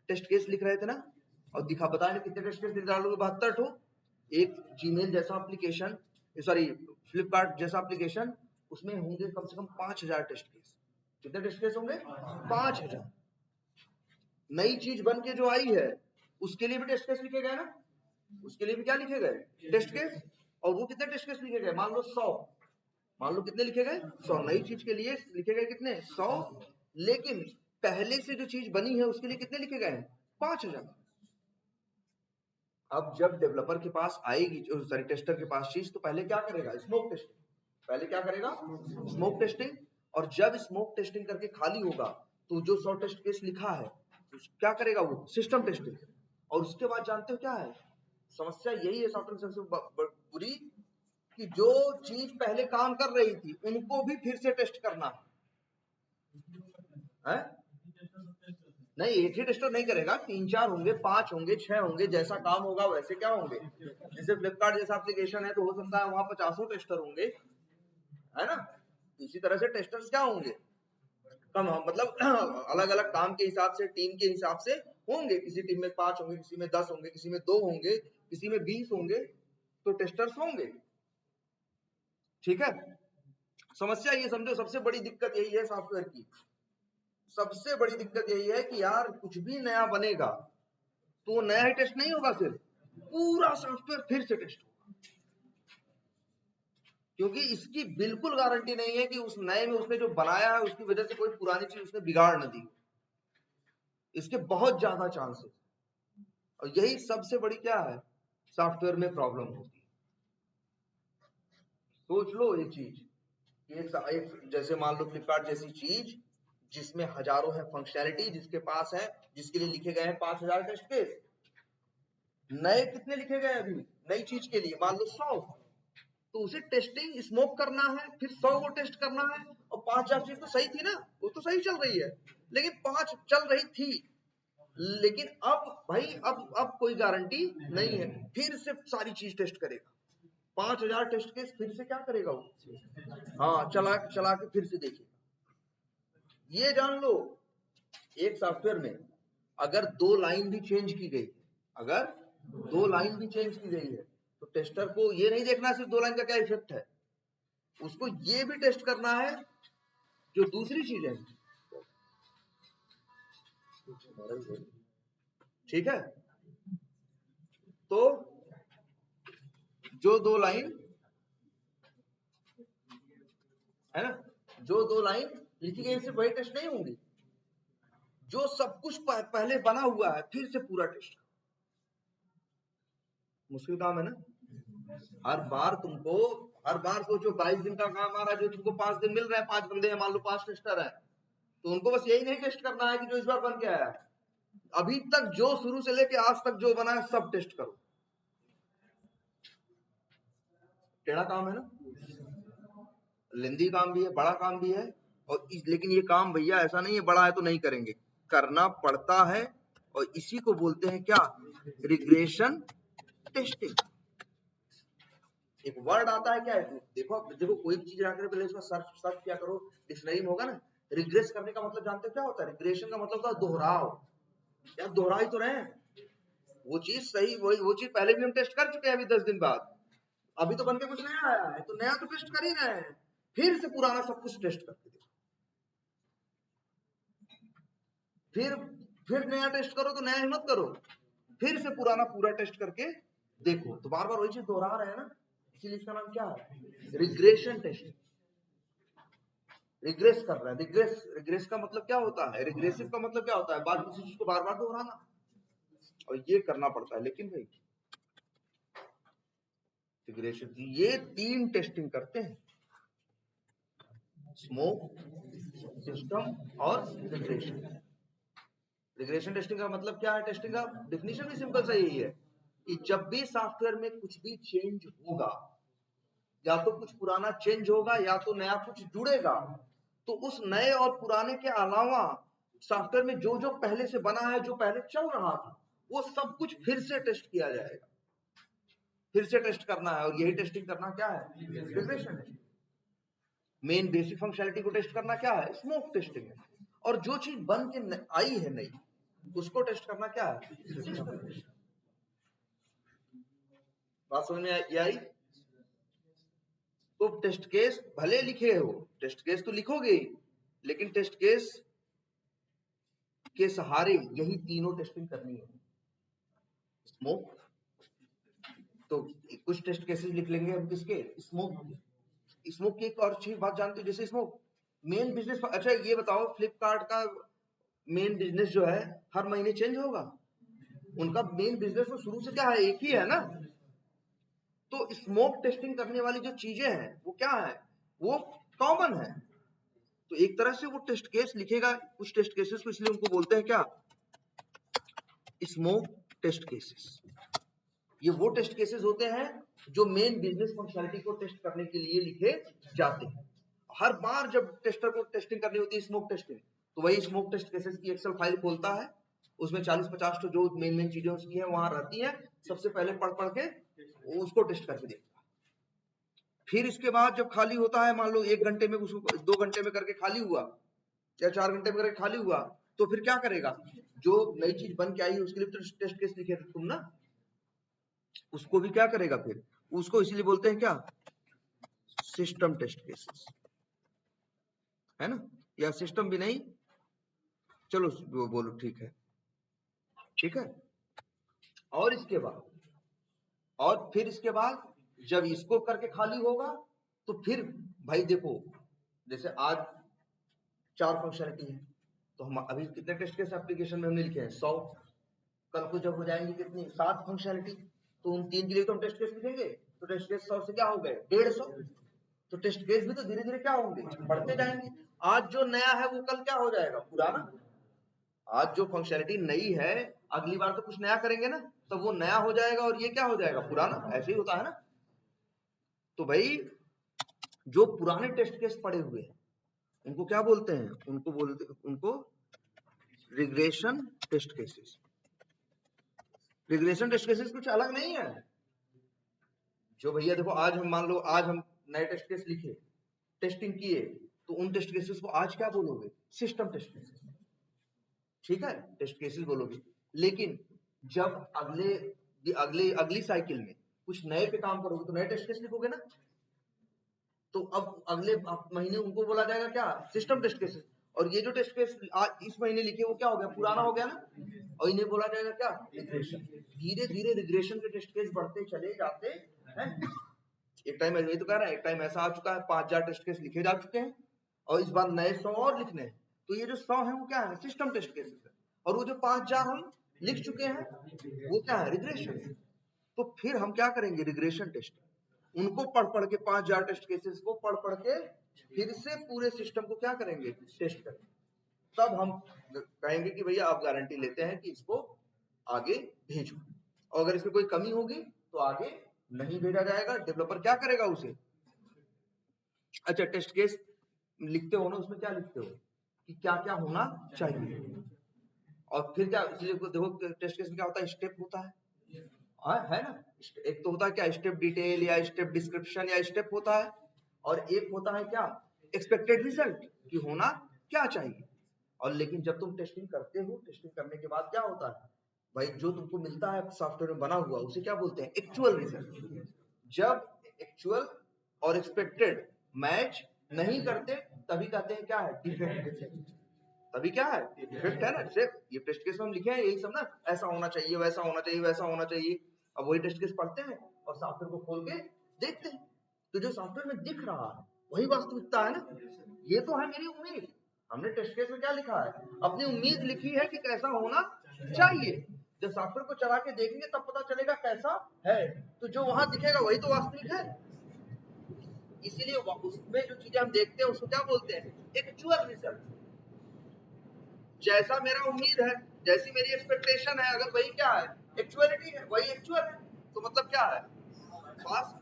टेस्ट केस लिख रहे थे ना, और दिखा बताए ना कितने टेस्ट केस डालोगे, 72 ठो। एक जीमेल जैसा एप्लीकेशन, सॉरी फ्लिपकार्ट जैसा एप्लीकेशन, उसमें होंगे कम से कम 5000 टेस्ट केस। कितने टेस्ट केस होंगे, 5000। नई चीज बन के जो आई है उसके लिए भी टेस्ट केस लिखे गए ना, उसके लिए भी क्या लिखे गए, टेस्ट केस। और वो कितने टेस्ट केस लिखे गए, मान लो 100, मान लो कितने लिखे गए, 100 नई चीज के लिए लिखे गए कितने, 100। लेकिन पहले से जो चीज बनी है उसके लिए कितने लिखे गए, 5000। अब जब डेवलपर के पास आएगी, सॉरी टेस्टर के पास चीज, तो पहले क्या करेगा? Smoke testing. पहले क्या करेगा? Smoke testing. और जब स्मोक टेस्टिंग करके खाली होगा तो जो 100 टेस्ट केस लिखा है क्या करेगा? वो सिस्टम टेस्टिंग। और उसके बाद जानते हो क्या है समस्या? यही है सॉफ्टवेयर सबसे बुरी, कि जो चीज पहले काम कर रही थी उनको भी फिर से टेस्ट करना है। नहीं, एक ही टेस्टर नहीं करेगा, 3-4 होंगे, 5 होंगे, 6 होंगे, जैसा काम होगा वैसे क्या होंगे। जैसे फ्लिपकार्ट जैसा एप्लीकेशन है तो हो सकता है वहां 50 टेस्टर होंगे, है ना। इसी तरह से टेस्टर्स क्या होंगे? कम, मतलब अलग अलग काम के हिसाब से, टीम के हिसाब से होंगे। किसी टीम में 5 होंगे, किसी में 10 होंगे, किसी में 2 होंगे, किसी में 20 होंगे, तो टेस्टर्स होंगे। ठीक है। समस्या ये समझो, सबसे बड़ी दिक्कत यही है सॉफ्टवेयर की। सबसे बड़ी दिक्कत यही है कि यार कुछ भी नया बनेगा तो वो नया ही टेस्ट नहीं होगा, फिर पूरा सॉफ्टवेयर फिर से टेस्ट होगा, क्योंकि इसकी बिल्कुल गारंटी नहीं है कि उस नए में उसने जो बनाया है उसकी वजह से कोई पुरानी चीज उसने बिगाड़ न दी। इसके बहुत ज्यादा चांसेस, और यही सबसे बड़ी क्या है सॉफ्टवेयर में प्रॉब्लम होती है। सोच लो एक चीज, एक जैसे मान लो फ्लिपकार्ट जैसी चीज जिसमें हजारों है फंक्शनैलिटी, जिसके पास है, जिसके लिए लिखे गए हैं 5000 टेस्ट केस, नए कितने लिखे गए अभी नई चीज के लिए? मान लो 100, तो उसे टेस्टिंग स्मोक करना है, फिर 100 को टेस्ट करना है, और 5000 चीज तो सही थी ना, वो तो सही चल रही है, लेकिन 5 चल रही थी, लेकिन अब भाई अब कोई गारंटी नहीं है, फिर से सारी चीज टेस्ट करेगा। 5000 टेस्ट केस फिर से क्या करेगा वो? हाँ, चला चला के फिर से देखिएगा। ये जान लो, एक सॉफ्टवेयर में अगर 2 लाइन भी चेंज की गई, अगर 2 लाइन भी चेंज की गई है, तो टेस्टर को ये नहीं देखना सिर्फ 2 लाइन का क्या इफेक्ट है, उसको ये भी टेस्ट करना है जो दूसरी चीज है। ठीक है। तो जो 2 लाइन है ना, जो 2 लाइन लिखी गई सिर्फ वही टेस्ट नहीं होंगी, जो सब कुछ पहले बना हुआ है फिर से पूरा टेस्ट। मुश्किल काम है ना। हर बार सोचो 22 दिन का काम आ रहा है, जो तुमको 5 दिन मिल रहा है, 5 बंदे हैं, मान लो 5 टेस्टर है, तो उनको बस यही नहीं टेस्ट करना है कि जो इस बार बन के आया है, अभी तक जो शुरू से लेके आज तक जो बना है सब टेस्ट करो। टेढ़ा काम है ना, लेंदी काम भी है, बड़ा काम भी है, और लेकिन ये काम भैया ऐसा नहीं है बड़ा है तो नहीं करेंगे, करना पड़ता है, और इसी को बोलते हैं क्या? Regression testing. एक वर्ड आता है क्या है, देखो देखो कोई भी चीज रखने पहले इसका सर्च क्या करो, डिक्शनरी में होगा ना। रिग्रेस करने का मतलब जानते हो क्या होता है? रिग्रेशन का मतलब होता है दोहराव। यार दोहरा ही तो रहे हैं, वो चीज सही, वो चीज पहले भी हम टेस्ट कर चुके हैं अभी 10 दिन बाद, अभी तो बनके कुछ नया आया है, तो नया तो टेस्ट कर ही रहे हैं, फिर से पुराना सब कुछ टेस्ट करके देखो, फिर नया टेस्ट करो, तो नया ही मत करो, फिर से पुराना पूरा टेस्ट करके देखो, तो बार बार वही चीज दोहरा रहे हैं ना, इसीलिए इसका नाम क्या है? Regression testing. रिग्रेस कर रहा है, रिग्रेस का मतलब क्या होता है? रिग्रेसिव का मतलब क्या होता है? बार किसी चीज को बार बार दोहराना, और ये करना पड़ता है। लेकिन भाई रिग्रेशन, ये 3 टेस्टिंग करते हैं, स्मोक, सिस्टम और रिग्रेशन। रिग्रेशन टेस्टिंग का मतलब क्या है? टेस्टिंग का डेफिनेशन भी सिंपल सा यही है कि जब भी सॉफ्टवेयर में कुछ भी चेंज होगा, या तो कुछ पुराना चेंज होगा या तो नया कुछ जुड़ेगा, तो उस नए और पुराने के अलावा सॉफ्टवेयर में जो जो पहले से बना है, जो पहले चल रहा था, वो सब कुछ फिर से टेस्ट किया जाएगा, फिर से टेस्ट करना है, और यही टेस्टिंग करना क्या है? Regression testing. Main basic functionality को टेस्ट करना क्या है? स्मोक टेस्टिंग है, और जो चीज बन के आई है नई, उसको टेस्ट करना क्या है? बात समझ में आई? तो टेस्ट केस भले लिखे हो, टेस्ट केस तो लिखोगे ही, लेकिन टेस्ट केस के सहारे यही तीनों टेस्टिंग करनी है। स्मोक, तो कुछ टेस्ट केसेस लिख लेंगे हम किसके? स्मोक की एक और अच्छी बात जानते हो, जैसे स्मोक मेन बिजनेस। अच्छा ये बताओ, फ्लिपकार्ट का मेन बिजनेस जो है हर महीने चेंज होगा? उनका मेन बिजनेस तो शुरू से क्या है, एक ही है ना। तो स्मोक टेस्टिंग करने वाली जो चीजें हैं वो क्या है, वो कॉमन है। तो एक तरह से वो टेस्ट केस लिखेगा कुछ टेस्ट केसेस को, इसलिए उनको बोलते हैं क्या, स्मोक टेस्ट केसेस। ये वो टेस्ट केसेस होते हैं जो मेन बिजनेस फंक्शनलिटी को टेस्ट करने के लिए लिखे जाते हैं। हर बार जब टेस्टर को टेस्टिंग करनी होती है स्मोक टेस्टिंग, तो वही स्मोक टेस्ट केसेस की एक्सेल फाइल खोलता है, उसमें 40-50 तो जो मेन चीजें उसकी हैं वहां रहती हैं, सबसे पहले पढ़ के उसको टेस्ट करके देखता है। फिर इसके बाद जब खाली होता है, मान लो 1 घंटे में, उसको 2 घंटे में करके खाली हुआ या 4 घंटे में करके खाली हुआ, तो फिर क्या करेगा, जो नई चीज बन के आई है उसके लिए टेस्ट केस लिखे थे तुम ना, उसको भी क्या करेगा फिर, उसको इसीलिए बोलते हैं क्या, सिस्टम टेस्ट केसेस, है ना। या सिस्टम भी नहीं, चलो वो बोलो, ठीक है, ठीक है। और इसके बाद, और फिर इसके बाद जब इसको करके खाली होगा, तो फिर भाई देखो, जैसे आज 4 फंक्शनलिटी है, तो हम अभी कितने टेस्ट केस एप्लीकेशन में हमने लिखे हैं, 100। कल को जब हो जाएंगे कितनी, 7 फंक्शनलिटी, तो उन 3 के लिए तो हम टेस्ट केस लिखेंगे, तो टेस्ट केस 100 से क्या हो गए 150। तो टेस्ट केस भी तो धीरे धीरे क्या होंगे, बढ़ते जाएंगे। आज जो नया है वो कल क्या हो जाएगा, पुराना। आज जो फंक्शनलिटी नई है, अगली बार तो कुछ नया करेंगे ना, तो वो नया हो जाएगा और ये क्या हो जाएगा, पुराना। ऐसे ही होता है ना। तो भाई जो पुराने टेस्ट केस पड़े हुए हैं उनको क्या बोलते हैं, उनको regression test cases. Regression test cases कुछ अलग नहीं है। जो भैया देखो, आज हम मान लो, आज हम नए टेस्ट केस लिखे, टेस्टिंग किए, तो उन टेस्ट केसेस को आज क्या बोलोगे, सिस्टम टेस्ट केसेस, ठीक है, टेस्ट केसेस बोलोगे। लेकिन जब अगली साइकिल में कुछ नए पे काम करोगे तो नए टेस्ट केस लिखोगे ना, तो अब अगले महीने उनको बोला जाएगा क्या, सिस्टम टेस्ट केसेस। और ये जो टेस्ट केस आज इस महीने लिखे वो क्या हो गया, पुराना हो गया ना, और इन्हें बोला जाएगा क्या, रिग्रेशन। धीरे धीरे रिग्रेशन के टेस्ट केस बढ़ते चले जाते हैं। एक टाइम यही तो कह रहा है, एक टाइम ऐसा आ चुका है 5000 टेस्ट केस लिखे जा चुके हैं, और इस बार नए 100 और लिखने हैं। तो ये जो 100 है वो क्या है, सिस्टम टेस्ट केसेस है, और वो जो 5000 हम लिख चुके हैं वो क्या है, रिग्रेशन। तो फिर हम क्या करेंगे, रिग्रेशन टेस्ट, उनको पढ़ के 5000 टेस्ट केसेस को पढ़ के फिर से पूरे सिस्टम को क्या करेंगे, टेस्ट करेंगे। तब हम कहेंगे कि भैया आप गारंटी लेते हैं कि इसको आगे भेजो, और अगर इसमें कोई कमी होगी तो आगे नहीं भेजा जाएगा। डेवलपर क्या करेगा उसे, अच्छा टेस्ट केस लिखते हो ना, उसमें क्या लिखते हो कि क्या क्या होना चाहिए, और फिर क्या, इसलिए देखो टेस्ट केस में क्या होता है, स्टेप होता है ना। एक तो होता है क्या, स्टेप डिटेल या स्टेप डिस्क्रिप्शन या स्टेप होता है, और एक होता है क्या, एक्सपेक्टेड रिजल्ट, कि होना क्या चाहिए। और लेकिन जब तुम टेस्टिंग करते हो, टेस्टिंग करने के बाद क्या होता है भाई, जो तुमको मिलता है सॉफ्टवेयर में बना हुआ, उसे क्या बोलते हैं, एक्चुअल रिजल्ट। जब एक्चुअल और एक्सपेक्टेड मैच नहीं करते, तभी कहते हैं क्या है, डिफेक्ट। तभी क्या है, डिफेक्ट है ना। सिर्फ ये टेस्ट केस में हम लिखे हैं यही सब ना, ऐसा होना चाहिए, वैसा होना चाहिए, वैसा होना चाहिए। अब वही टेस्ट केस पढ़ते हैं और सॉफ्टवेयर को खोल के देखते हैं, तो जो सॉफ्टवेयर में दिख रहा है वही वास्तविकता है ना। ये तो है मेरी उम्मीद। हमने टेस्ट केस में क्या लिखा है, अपनी उम्मीद लिखी है कि कैसा होना चाहिए। जब सॉफ्टवेयर को चला के देखेंगे तब पता चलेगा कैसा है, तो जो वहां दिखेगा वही तो वास्तविक है। इसीलिए उसमें जो चीजें हम देखते हैं उसको क्या बोलते हैं, एक्चुअल रिजल्ट। जैसा मेरा उम्मीद है, जैसी मेरी एक्सपेक्टेशन है, अगर वही क्या है, एक्चुअलिटी है, वही एक्चुअल है, तो मतलब क्या है, पास।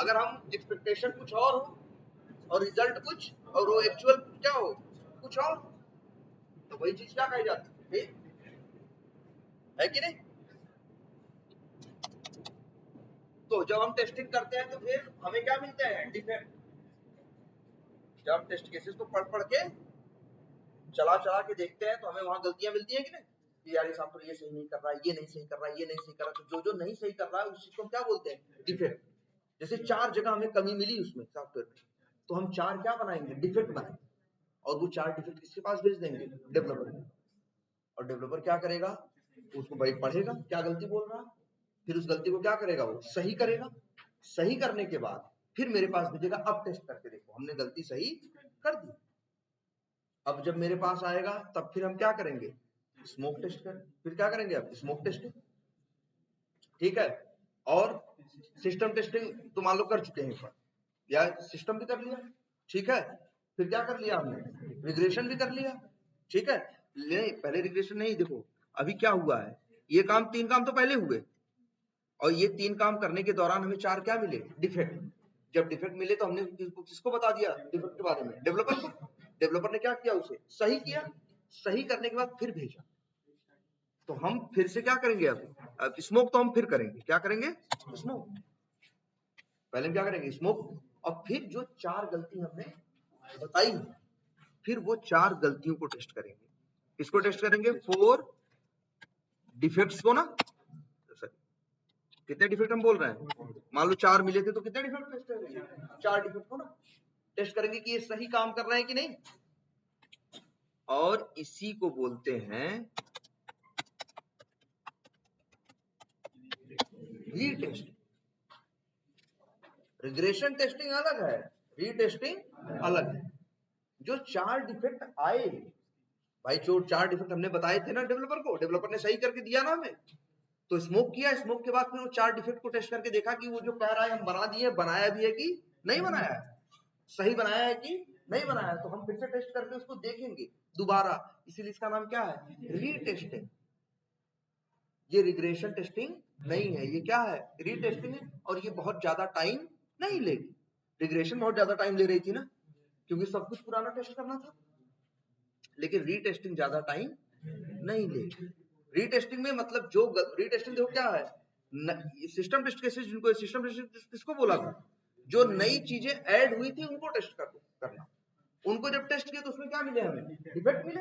अगर हम एक्सपेक्टेशन कुछ और हो और रिजल्ट कुछ, और वो एक्चुअल क्या हो, कुछ और, तो वही चीज क्या कही जाती है कि नहीं। तो जब हम टेस्टिंग करते हैं तो फिर हमें क्या मिलते हैं, डिफेक्ट। जब हम टेस्ट केसेस को पढ़ के चला के देखते हैं तो हमें वहां गलतियां मिलती है कि नहीं, कि यार ये सॉफ्टवेयर ये सही नहीं कर रहा है, ये नहीं सही कर रहा है, ये नहीं सही कर रहा है। तो जो नहीं सही कर रहा है उस चीज को हम क्या बोलते हैं, डिफेक्ट। जैसे 4 जगह हमें कमी मिली उसमें सॉफ्टवेयर में, तो हम 4 क्या बनाएंगे, डिफेक्ट बनाएंगे, और वो 4 डिफेक्ट किसके पास भेज देंगे, डेवलपर को। और डेवलपर क्या करेगा, उसको भाई पढ़ेगा क्या गलती बोल रहा है, फिर उस गलती को क्या करेगा, वो सही करेगा। सही करने के बाद फिर मेरे पास भेजेगा, अब टेस्ट करके देखो हमने गलती सही कर दी। अब जब मेरे पास आएगा तब फिर हम क्या करेंगे, स्मोक टेस्ट कर, फिर क्या करेंगे आप, स्मोक टेस्टिंग, ठीक है। और सिस्टम टेस्टिंग तो मान लो कर चुके हैं पर, या सिस्टम भी कर लिया, ठीक है। फिर क्या कर लिया हमने, रिग्रेशन भी कर लिया, ठीक है। नहीं पहले रिग्रेशन नहीं, देखो अभी क्या हुआ है, ये काम 3 काम तो पहले हुए, और ये 3 काम करने के दौरान हमें 4 क्या मिले, डिफेक्ट। जब डिफेक्ट मिले तो हमने किसको बता दिया डिफेक्ट के बारे में, डेवलपर को। डेवलपर ने क्या किया, उसे सही किया, सही करने के बाद फिर भेजा। तो हम फिर से क्या करेंगे, अब स्मोक तो हम फिर करेंगे, क्या करेंगे, स्मोक। पहले हम क्या करेंगे, स्मोक, और फिर जो 4 गलती हमने बताई, फिर वो 4 गलतियों को टेस्ट करेंगे। इसको टेस्ट करेंगे 4 डिफेक्ट्स को ना, कितने डिफेक्ट हम बोल रहे हैं, मान लो 4 मिले थे तो कितने डिफेक्ट टेस्ट करेंगे, 4 डिफेक्ट को ना टेस्ट करेंगे कि ये सही काम कर रहे हैं कि नहीं। और इसी को बोलते हैं रीटेस्टिंग। रिग्रेशन टेस्टिंग अलग है, रीटेस्टिंग अलग है। जो 4 डिफेक्ट आए भाई, जो 4 डिफेक्ट हमने बताए थे ना डेवलपर को, डेवलपर ने सही करके दिया ना हमें, तो स्मोक किया, स्मोक के बाद फिर वो 4 डिफेक्ट को टेस्ट करके देखा कि वो जो कह रहा है हम बना दिए, बनाया भी है कि नहीं बनाया है, सही बनाया है कि नहीं बनाया है। तो हम फिर से टेस्ट करके उसको देखेंगे दोबारा, इसीलिए इसका नाम क्या है, रीटेस्टिंग। ये रिग्रेशन टेस्टिंग नहीं है, ये क्या है, रीटेस्टिंग है। और ये बहुत ज्यादा टाइम नहीं लेगी, रिग्रेशन बहुत ज्यादा टाइम ले रही थी ना, क्योंकि सब कुछ पुराना टेस्ट करना था, लेकिन रीटेस्टिंग ज्यादा टाइम नहीं लेगी। रीटेस्टिंग में मतलब जो रीटेस्टिंग देखो क्या है, सिस्टम टेस्ट केसेस, जिनको सिस्टम टेस्ट किसको बोला था, जो नई चीजें ऐड हुई थी उनको टेस्ट करना। उनको जब टेस्ट किया तो उसमें क्या मिले, हमें डिफेक्ट मिले।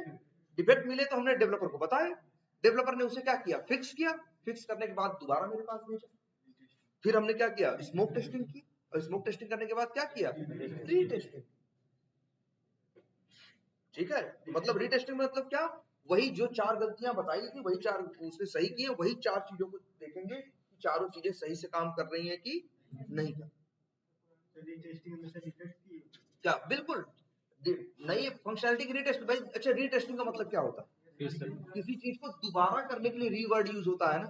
डिफेक्ट मिले तो हमने डेवलपर को बताया, डेवलपर ने उसे क्या किया, फिक्स किया, फिक्स करने के बाद दोबारा मेरे पास भेजा। फिर हमने क्या किया, स्मोक टेस्टिंग की, और स्मोक टेस्टिंग करने के बाद क्या किया, रीटेस्टिंग, ठीक है। मतलब रीटेस्टिंग में मतलब क्या, वही जो 4 गलतियां बताई थी, वही 4 उसने सही किए, वही 4 चीजों को देखेंगे कि चारों चीजें सही से काम कर रही हैं कि नहीं कर। क्या, बिल्कुल नई फंक्शनैलिटी की रीटेस्ट भाई। अच्छा, रीटेस्टिंग का मतलब क्या होता है, किसी चीज को दोबारा करने के लिए रीवर्ड यूज होता है ना।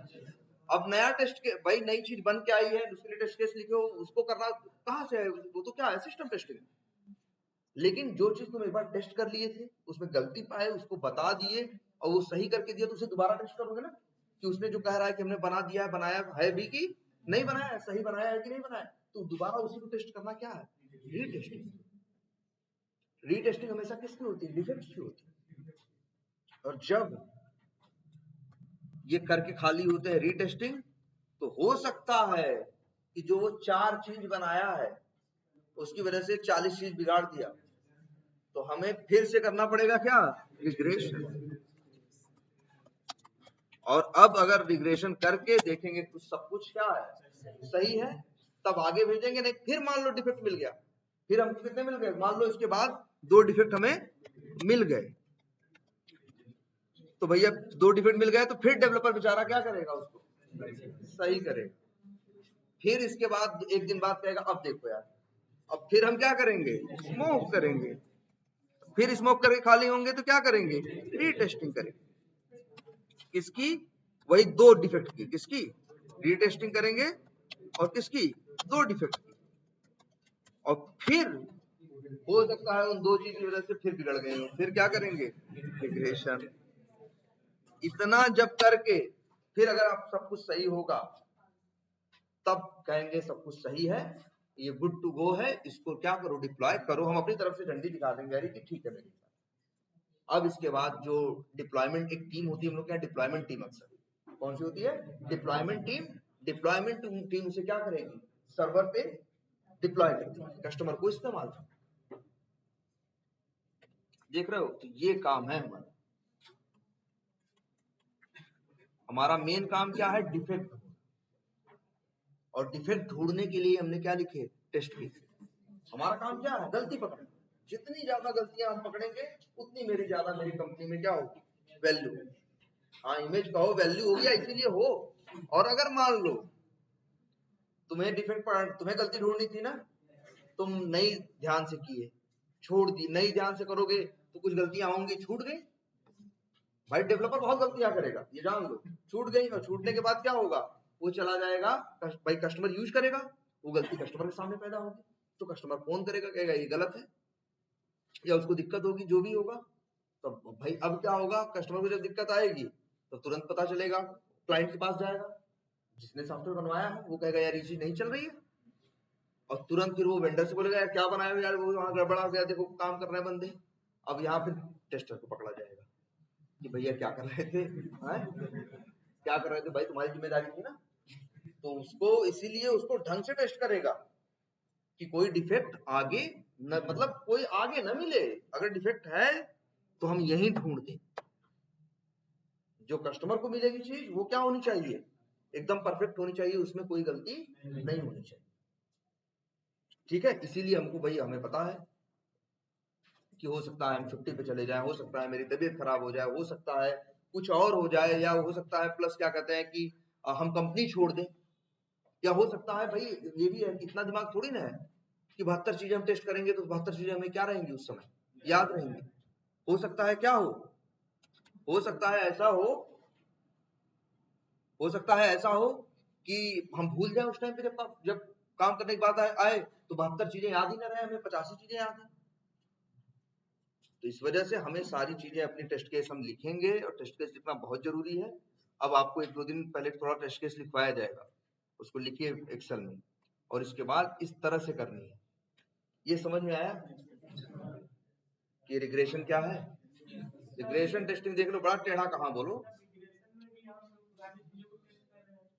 अब नया टेस्ट के भाई, नई चीज बन के आई है, उसके लिए टेस्ट केस लिखो, उसको करना कहां से है, वो तो क्या है, सिस्टम टेस्टिंग। लेकिन जो चीज तुम एक बार टेस्ट कर लिए थे, उसमें गलती पाए, उसको बता दिए, और वो सही करके दिया, तो उसे दोबारा टेस्ट करोगे ना, कि उसने जो कह रहा है कि हमने बना दिया है, बनाया है भी कि नहीं बनाया है, सही बनाया है कि नहीं बनाया, तो दोबारा उसी को टेस्ट करना क्या है, रीटेस्टिंग। रीटेस्टिंग हमेशा किसकी होती है, डिफेक्ट्स की होती है। और जब ये करके खाली होते हैं रीटेस्टिंग, तो हो सकता है कि जो वो 4 चीज बनाया है उसकी वजह से 40 चीज बिगाड़ दिया, तो हमें फिर से करना पड़ेगा क्या, रिग्रेशन। और अब अगर रिग्रेशन करके देखेंगे तो सब कुछ क्या है, सही है, तब आगे भेजेंगे। नहीं फिर मान लो डिफेक्ट मिल गया, फिर हमको कितने मिल गए, मान लो इसके बाद 2 डिफेक्ट हमें मिल गए, तो भैया 2 डिफेक्ट मिल गए, तो फिर डेवलपर बेचारा क्या करेगा, उसको सही करेगा। फिर इसके बाद एक दिन बाद कहेगा अब देखो यार, अब फिर हम क्या करेंगे, स्मोक करेंगे। फिर स्मोक करके खाली होंगे तो क्या करेंगे, रीटेस्टिंग करेंगे, किसकी, वही 2 डिफेक्ट की, किसकी, रीटेस्टिंग करेंगे, और किसकी, 2 डिफेक्ट की। और फिर हो सकता है उन 2 चीज की वजह से फिर बिगड़ गए हो, फिर क्या करेंगे, रिग्रेशन। इतना जब करके फिर अगर आप सब कुछ सही होगा, तब कहेंगे सब कुछ सही है, ये गुड टू गो है, इसको क्या करो, डिप्लॉय करो। हम अपनी तरफ से झंडी दिखा देंगे अरे कि ठीक है मेरे साथ। अब इसके बाद जो डिप्लॉयमेंट एक टीम होती है, हम लोग क्या, डिप्लॉयमेंट टीम अक्सर कौन सी होती है, डिप्लॉयमेंट टीम। डिप्लॉयमेंट टीम से क्या करेगी, सर्वर पे डिप्लॉय करेगी, कस्टमर को इस्तेमाल। देख रहे हो, तो ये काम है हमारा। हमारा मेन काम क्या है, डिफेक्ट। और डिफेक्ट ढूंढने के लिए हमने क्या लिखे, टेस्ट केस। हमारा काम क्या है, गलती पकड़ना। जितनी ज्यादा गलतियां हम पकड़ेंगे, उतनी ज्यादा मेरी कंपनी में क्या होगी, वैल्यू। हाँ, इमेज कहो वैल्यू हो गया, इसीलिए हो। और अगर मान लो तुम्हें तुम्हें गलती ढूंढनी थी ना, तुम नहीं ध्यान से किए, छोड़ दी, नहीं ध्यान से करोगे तो कुछ गलतियां होंगी, छूट गई। भाई डेवलपर बहुत गलतियां करेगा, ये जान लो। छूट गई और छूटने के बाद क्या होगा, वो चला जाएगा, भाई कस्टमर यूज करेगा, वो गलती कस्टमर के सामने पैदा होगी, तो कस्टमर फोन करेगा, कहेगा ये गलत है, या उसको दिक्कत होगी, जो भी होगा। तो भाई अब क्या होगा, कस्टमर को जब दिक्कत आएगी तो तुरंत पता चलेगा, क्लाइंट के पास जाएगा, जिसने सॉफ्टवेयर बनवाया है वो कहेगा यार ये चीज नहीं चल रही है, और तुरंत फिर वो वेंडर से बोलेगा यार क्या बनाया हो यार, वो वहां गड़बड़ा गया, देखो काम कर रहे हैं बंदे। अब यहाँ फिर टेस्टर को पकड़ा जाएगा कि भैया क्या कर रहे थे, क्या कर रहे थे भाई, तुम्हारी जिम्मेदारी थी ना। तो उसको इसीलिए उसको ढंग से टेस्ट करेगा कि कोई डिफेक्ट आगे न, मतलब कोई आगे न मिले, अगर डिफेक्ट है तो हम यही ढूंढ दें। जो कस्टमर को मिलेगी चीज वो क्या होनी चाहिए, एकदम परफेक्ट होनी चाहिए, उसमें कोई गलती नहीं होनी चाहिए। ठीक है, इसीलिए हमको भाई हमें पता है कि हो सकता है हम छुट्टी पे चले जाएं, हो सकता है मेरी तबीयत खराब हो जाए, हो सकता है कुछ और हो जाए, या हो सकता है प्लस क्या कहते हैं कि हम कंपनी छोड़ दें, या हो सकता है भाई ये भी है कि इतना दिमाग थोड़ी ना है कि 72 चीजें हम टेस्ट करेंगे तो 72 चीजें हमें क्या रहेंगी उस समय, याद रहेंगी। हो सकता है क्या हो सकता है ऐसा हो सकता है ऐसा हो कि हम भूल जाए उस टाइम पे, जब काम करने की बात आए तो 72 चीजें याद ही ना रहे, हमें 85 चीजें याद है। तो इस वजह से हमें सारी चीजें अपनी टेस्ट केस हम लिखेंगे, और टेस्ट केस लिखना बहुत जरूरी है। अब आपको 1-2 दिन पहले थोड़ा टेस्ट केस लिखवाया जाएगा, उसको लिखिए एक्सेल में, और इसके बाद इस तरह से करनी है। ये समझ में आया कि रिग्रेशन क्या है? रिग्रेशन टेस्टिंग देख लो, बड़ा टेढ़ा कहाँ बोलो।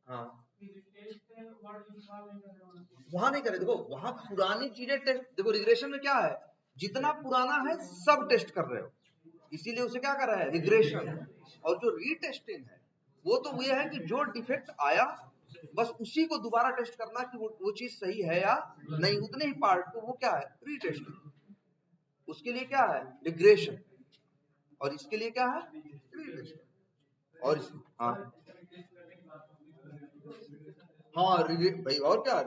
हाँ वहां नहीं करे, देखो वहां पुरानी चीजें टेस्ट, देखो रिग्रेशन में क्या है, जितना पुराना है सब टेस्ट कर रहे हो, इसीलिए उसे क्या कर रहा है, रिग्रेशन। और जो रीटेस्टिंग है वो तो ये है कि जो डिफेक्ट आया बस उसी को दोबारा टेस्ट करना कि वो चीज सही है या नहीं, उतने ही पार्ट को, वो क्या है, रीटेस्टिंग। उसके लिए क्या है, रिग्रेशन, और इसके लिए क्या है, रीटेस्टिंग। और हाँ हाँ भाई और क्या,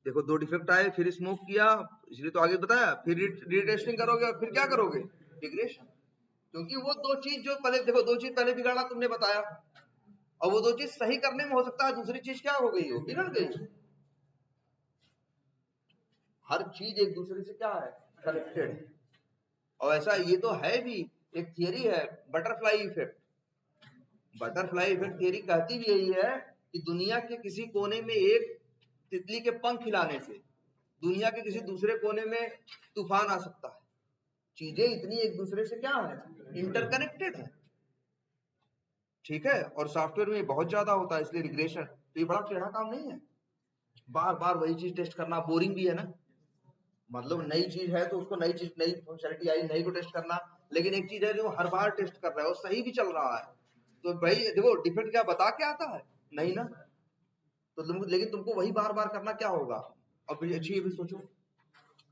देखो 2 डिफेक्ट आए, फिर स्मोक किया, इसलिए तो आगे बताया, फिर रीटेस्टिंग करोगे और फिर क्या करोगे, रिग्रेशन। क्योंकि वो 2 चीज जो पहले, देखो 2 चीज पहले बिगाड़ा तुमने बताया, और वो 2 चीज सही करने में हो सकता है दूसरी चीज क्या हो गई हो, बिगड़ गई। हर चीज एक दूसरे से क्या है, कनेक्टेड है। और ऐसा ये तो है भी, एक थियरी है butterfly effect. Butterfly effect theory कहती भी यही है कि दुनिया के किसी कोने में एक तितली के पंख हिलाने से दुनिया के किसी दूसरे कोने में तूफान आ सकता है। चीजें इतनी एक दूसरे से क्या है, इंटरकनेक्टेड है। ठीक है, और सॉफ्टवेयर में बहुत ज्यादा होता है, इसलिए रिग्रेशन तो ये बड़ा टेढ़ा काम नहीं है। बार बार वही चीज टेस्ट करना बोरिंग भी है ना, मतलब नई चीज है तो उसको नई चीज, नई फंक्शनलिटी आई, नई को टेस्ट करना। लेकिन एक चीज है जो हर बार टेस्ट कर रहा है और सही भी चल रहा है, तो भाई देखो डिफेक्ट क्या बता के आता है, नहीं ना। तो लेकिन तुमको वही बार बार करना क्या होगा। अब अच्छी ये भी सोचो,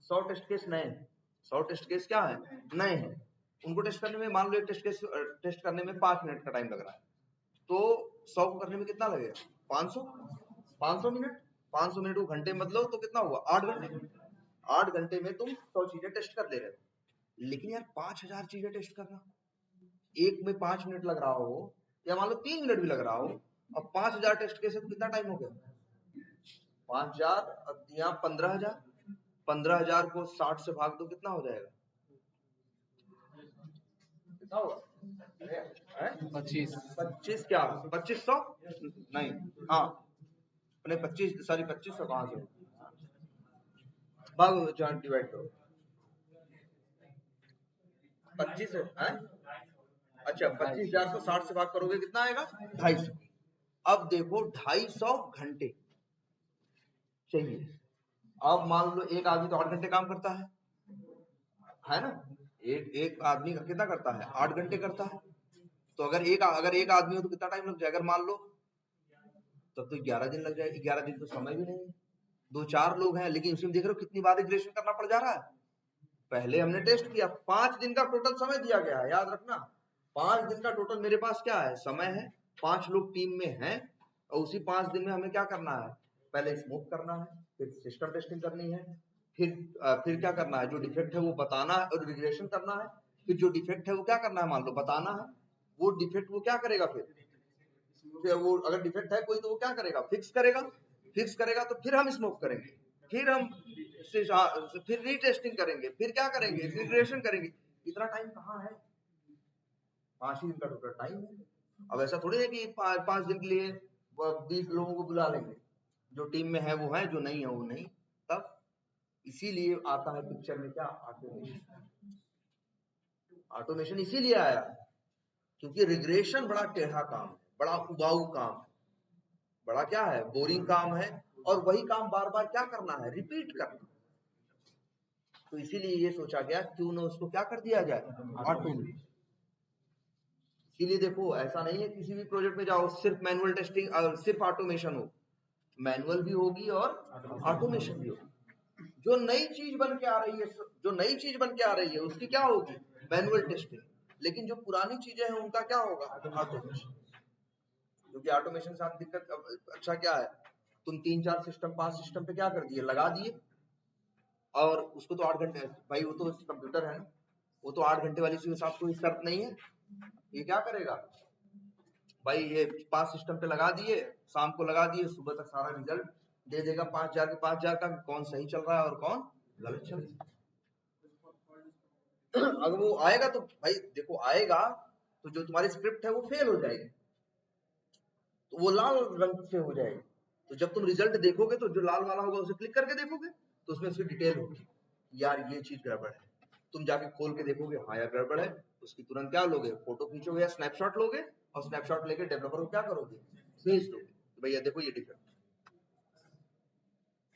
100 टेस्ट केस नए हैं, 100 टेस्ट केस क्या है, नए हैं, उनको टेस्ट करने में मान लो एक टेस्ट केस टेस्ट करने में 5 मिनट का टाइम लग रहा है, तो 100 को करने में कितना लगेगा, 500 मिनट, 500 मिनट को घंटे मतलब तो कितना हुआ, 8 घंटे। 8 घंटे में तुम 100 चीजें टेस्ट कर ले रहे हो। लेकिन यार 5000 चीजें टेस्ट करना, एक में 5 मिनट लग रहा हो, या मान लो 3 मिनट भी लग रहा हो, अब 5000 टेस्ट केस है तो कितना टाइम हो गया, 5000 यहाँ 15000, 15000 को 60 से भाग दो, कितना हो जाएगा, कितना होगा, 25 क्या, 2500 नहीं, हाँ अपने 25, सॉरी 2500 कहां से, भाग जहां डिवाइड करो 25 है, अच्छा 25,000 को 60 से भाग करोगे कितना आएगा, 250। अब देखो 250 घंटे चाहिए। अब मान लो एक आदमी तो 8 घंटे काम करता है ना, एक आदमी कितना करता है, 8 घंटे करता है। तो अगर एक आदमी हो तो कितना टाइम लग जाए, अगर मान लो तब तो 11 दिन लग जाएगी, 11 दिन तो समय भी नहीं है। 2-4 लोग हैं, लेकिन उसमें देख रहे हो कितनी बार रिग्रेशन करना पड़ जा रहा है। पहले हमने टेस्ट किया, 5 दिन का टोटल समय दिया गया है, याद रखना 5 दिन का टोटल मेरे पास क्या है, समय है। 5 लोग टीम में हैं, और उसी 5 दिन में हमें क्या करना है, पहले स्मोक करना है, फिर सिस्टम टेस्टिंग करनी है, फिर क्या करना है, जो डिफेक्ट है वो बताना है और रिग्रेशन करना है, फिर जो डिफेक्ट है वो क्या करना है, मान लो बताना है, वो डिफेक्ट वो क्या करेगा फिर वो अगर डिफेक्ट है कोई तो वो क्या करेगा, फिक्स करेगा तो फिर हम स्मोक करेंगे, फिर हम फिर रीटेस्टिंग करेंगे, फिर क्या करेंगे, रिग्रेशन करेंगे। इतना टाइम कहाँ है, 5 ही दिन का टोटल टाइम है। अब ऐसा थोड़ी है कि 5 दिन के लिए 20 लोगों को बुला लेंगे, जो टीम में है वो है, जो नहीं है वो नहीं। तब इसीलिए आता है पिक्चर में क्या, ऑटोमेशन इसीलिए आया क्योंकि रिग्रेशन बड़ा टेढ़ा काम है, बड़ा उबाऊ काम है, बड़ा क्या है, बोरिंग काम है, और वही काम बार बार क्या करना है, रिपीट करना। तो इसीलिए ये सोचा गया क्यों ना उसको क्या कर दिया जाए, ऑटोमेशन। इसीलिए देखो ऐसा नहीं है किसी भी प्रोजेक्ट में जाओ सिर्फ मैनुअल टेस्टिंग और सिर्फ ऑटोमेशन हो, मैनुअल भी होगी और ऑटोमेशन भी होगी। जो नई चीज बन के आ रही है उसकी क्या होगी, मैनुअल टेस्टिंग। लेकिन जो पुरानी चीजें हैं उनका क्या होगा, ऑटोमेशन। क्योंकि ऑटोमेशन के साथ दिक्कत अच्छा क्या है, तुम 3-4 सिस्टम 5 सिस्टम पे क्या कर दिए, लगा दिए, और उसको तो 8 घंटे, भाई वो तो कंप्यूटर है ना, वो तो 8 घंटे वाली चीज के साथ कोई शर्त नहीं है। ये क्या करेगा भाई, ये 5 सिस्टम पे लगा दिए, शाम को लगा दिए, सुबह तक सारा रिजल्ट दे देगा 5,000 के 5,000 का, कौन सही चल रहा है और कौन गलत चल रहा है। अगर वो आएगा तो भाई देखो आएगा तो जो तुम्हारी स्क्रिप्ट है वो फेल हो जाएगी, तो वो लाल रंग से हो जाएगी। तो जब तुम रिजल्ट देखोगे तो जो लाल वाला होगा उसे क्लिक करके देखोगे तो उसमें उसकी डिटेल होगी, यार ये चीज गड़बड़ है। तुम जाके खोल के देखोगे, हाँ यार गड़बड़ है, उसकी तुरंत क्या लोगे, फोटो खींचोगे या स्नैपशॉट लोगे, और स्नैपशॉट लेके डेवलपर को क्या करोगे, भेज दोगे, भैया देखो ये डिफेक्ट।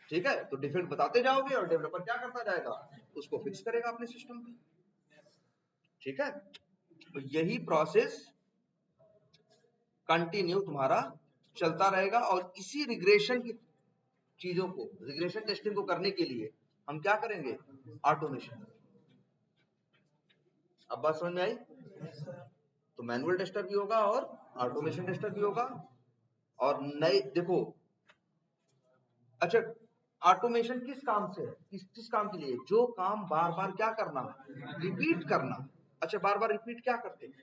ठीक है, तो डिफेक्ट बताते जाओगे और डेवलपर क्या करता जाएगा, उसको फिक्स करेगा अपने सिस्टम पे। ठीक है, तो यही प्रोसेस कंटिन्यू तुम्हारा चलता रहेगा, और इसी रिग्रेशन की चीजों को, रिग्रेशन टेस्टिंग को करने के लिए हम क्या करेंगे, ऑटोमेशन। अब बात समझ में आई, तो मैनुअल टेस्टर भी होगा और ऑटोमेशन टेस्टर भी होगा। और नए देखो, अच्छा ऑटोमेशन किस काम से है, किस काम के लिए, जो काम बार बार क्या करना है, रिपीट करना। अच्छा बार बार रिपीट क्या करते हैं,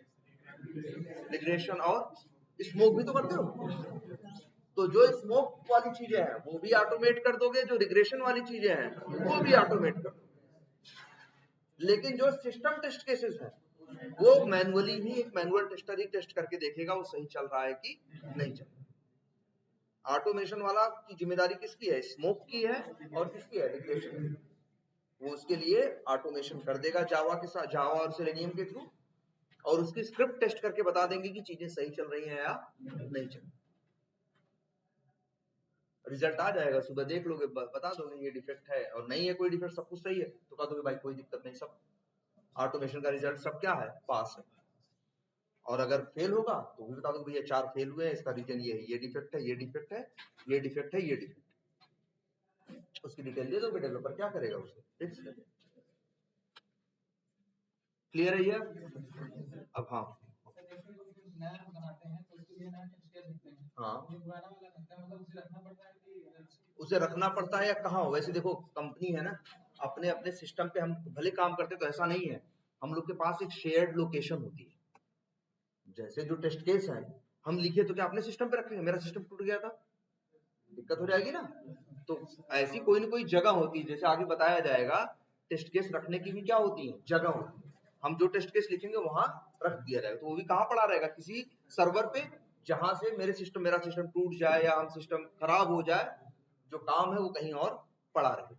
रिग्रेशन और स्मोक भी तो करते हो, तो जो स्मोक वाली चीजें हैं वो भी ऑटोमेट कर दोगे, जो रिग्रेशन वाली चीजें हैं वो भी ऑटोमेट कर दोगे। लेकिन जो सिस्टम टेस्ट केसेस हैं वो मैनुअली ही एक मैनुअल टेस्टर ही टेस्ट करके देखेगा वो सही चल रहा है कि नहीं चल रहा। ऑटोमेशन वाला की जिम्मेदारी किसकी है, स्मोक की है, और किसकी है, रिग्रेशन की। वो उसके लिए ऑटोमेशन कर देगा जावा के साथ, जावा और सेलेनियम के थ्रू, और उसकी स्क्रिप्ट टेस्ट करके बता देंगे कि चीजें सही चल रही हैं या नहीं चल रही। रिजल्ट आ जाएगा, सुबह देख लोगे, बता दोगे ये डिफेक्ट है, और नहीं है कोई डिफेक्ट, सब कुछ सही है, तो कह दोगे भाई कोई दिक्कत नहीं, सब ऑटोमेशन का रिजल्ट सब क्या है, पास है। और अगर फेल होगा तो भी बता दो भैया 4 फेल हुए हैं, इसका रीजन ये है, ये डिफेक्ट है, ये डिफेक्ट है, ये डिफेक्ट है, ये डिफेक्ट। उसकी डिटेल दे दोगे, डेवलपर क्या करेगा, उसे फिक्स करेगा। क्लियर है ये। अब हाँ हाँ, उसे रखना पड़ता है या कहाँ हो, वैसे देखो कंपनी है ना, अपने अपने सिस्टम पे हम भले काम करते तो ऐसा नहीं है, हम लोग के पास एक शेयर्ड लोकेशन होती है। जैसे जो टेस्ट केस है हम लिखे तो क्या अपने सिस्टम पे रखेंगे, मेरा सिस्टम टूट गया था, दिक्कत हो जाएगी ना। तो ऐसी कोई ना कोई जगह होती है, जैसे आगे बताया जाएगा, टेस्ट केस रखने की भी क्या होती है, जगह होती है। हम जो टेस्ट केस लिखेंगे वहां रख दिया जाएगा, तो वो भी कहाँ पड़ा रहेगा, किसी सर्वर पे, जहां से मेरा सिस्टम टूट जाए या हम सिस्टम खराब हो जाए, जो काम है वो कहीं और पड़ा रहे।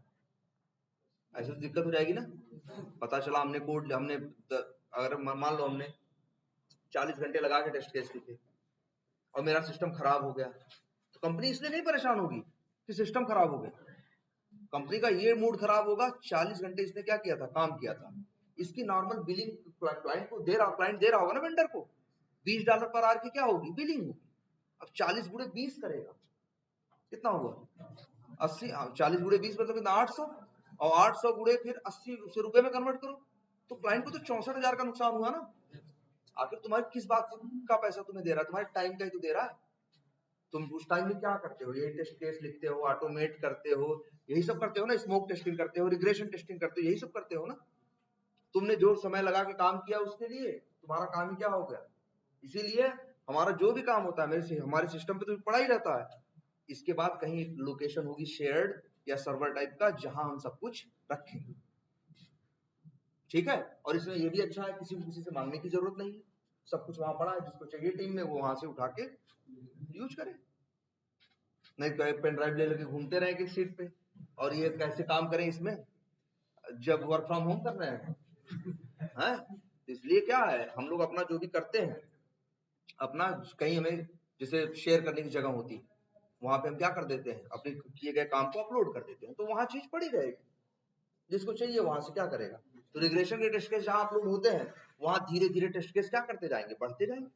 ऐसे तो दिक्कत हो जाएगी ना। पता चला हमने कोड, अगर मान लो हमने 40 घंटे लगा के टेस्ट केस लिखे और मेरा सिस्टम खराब हो गया, तो कंपनी इसलिए नहीं परेशान होगी कि सिस्टम खराब हो गया, कंपनी का ये मूड खराब होगा, 40 घंटे इसने क्या किया था, काम किया था, इसकी नॉर्मल बिलिंग क्लाइंट को दे रहा, क्लाइंट दे रहा होगा ना वेंडर को, $20 पर आवर की क्या होगी, बिलिंग होगी। अब 40 गुणे 20 करेगा, कितना हुआ, 80, 40 गुणे 20 मतलब कितना, 800, और 800 गुणे फिर 80 रुपए में कन्वर्ट करो, तो क्लाइंट को तो 64,000 का नुकसान हुआ ना। आखिर तुम्हारी किस बात का पैसा तुम्हें दे रहा है, तुम्हारे टाइम का ही तो दे रहा है। तुम उस टाइम में क्या करते हो, यही टेस्ट केस लिखते हो, ऑटोमेट करते हो, यही सब करते हो ना, स्मोक टेस्टिंग करते हो, रिग्रेशन टेस्टिंग करते हो, यही सब करते हो ना। तुमने जो समय लगा के काम किया उसके लिए तुम्हारा काम ही क्या हो गया, इसीलिए हमारा जो भी काम होता है हमारे सिस्टम पे तो पड़ा ही रहता है। इसके बाद कहीं लोकेशन होगी शेयर्ड या सर्वर टाइप का जहां हम सब कुछ रखेंगे, ठीक है। और इसमें ये भी अच्छा है, किसी से मांगने की जरूरत नहीं है, सब कुछ वहां पड़ा है, जिसको चाहिए टीम में वो वहां से उठा के यूज करे। नहीं तो पेन ड्राइव ले लेके घूमते रहे एक सीट पे, और ये कैसे काम करें इसमें जब वर्क फ्रॉम होम कर रहे हैं। इसलिए क्या है, हम लोग अपना जो भी करते हैं, अपना कहीं हमें जैसे शेयर करने की जगह होती है, वहां पे हम क्या कर देते हैं, अपने किए गए काम को अपलोड कर देते हैं, तो वहां चीज पड़ी रहेगी, जिसको चाहिए वहां से क्या करेगा। तो रिग्रेशन के टेस्ट केस जहां अपलोड होते हैं, वहां धीरे धीरे टेस्ट केस क्या करते जाएंगे, बढ़ते जाएंगे।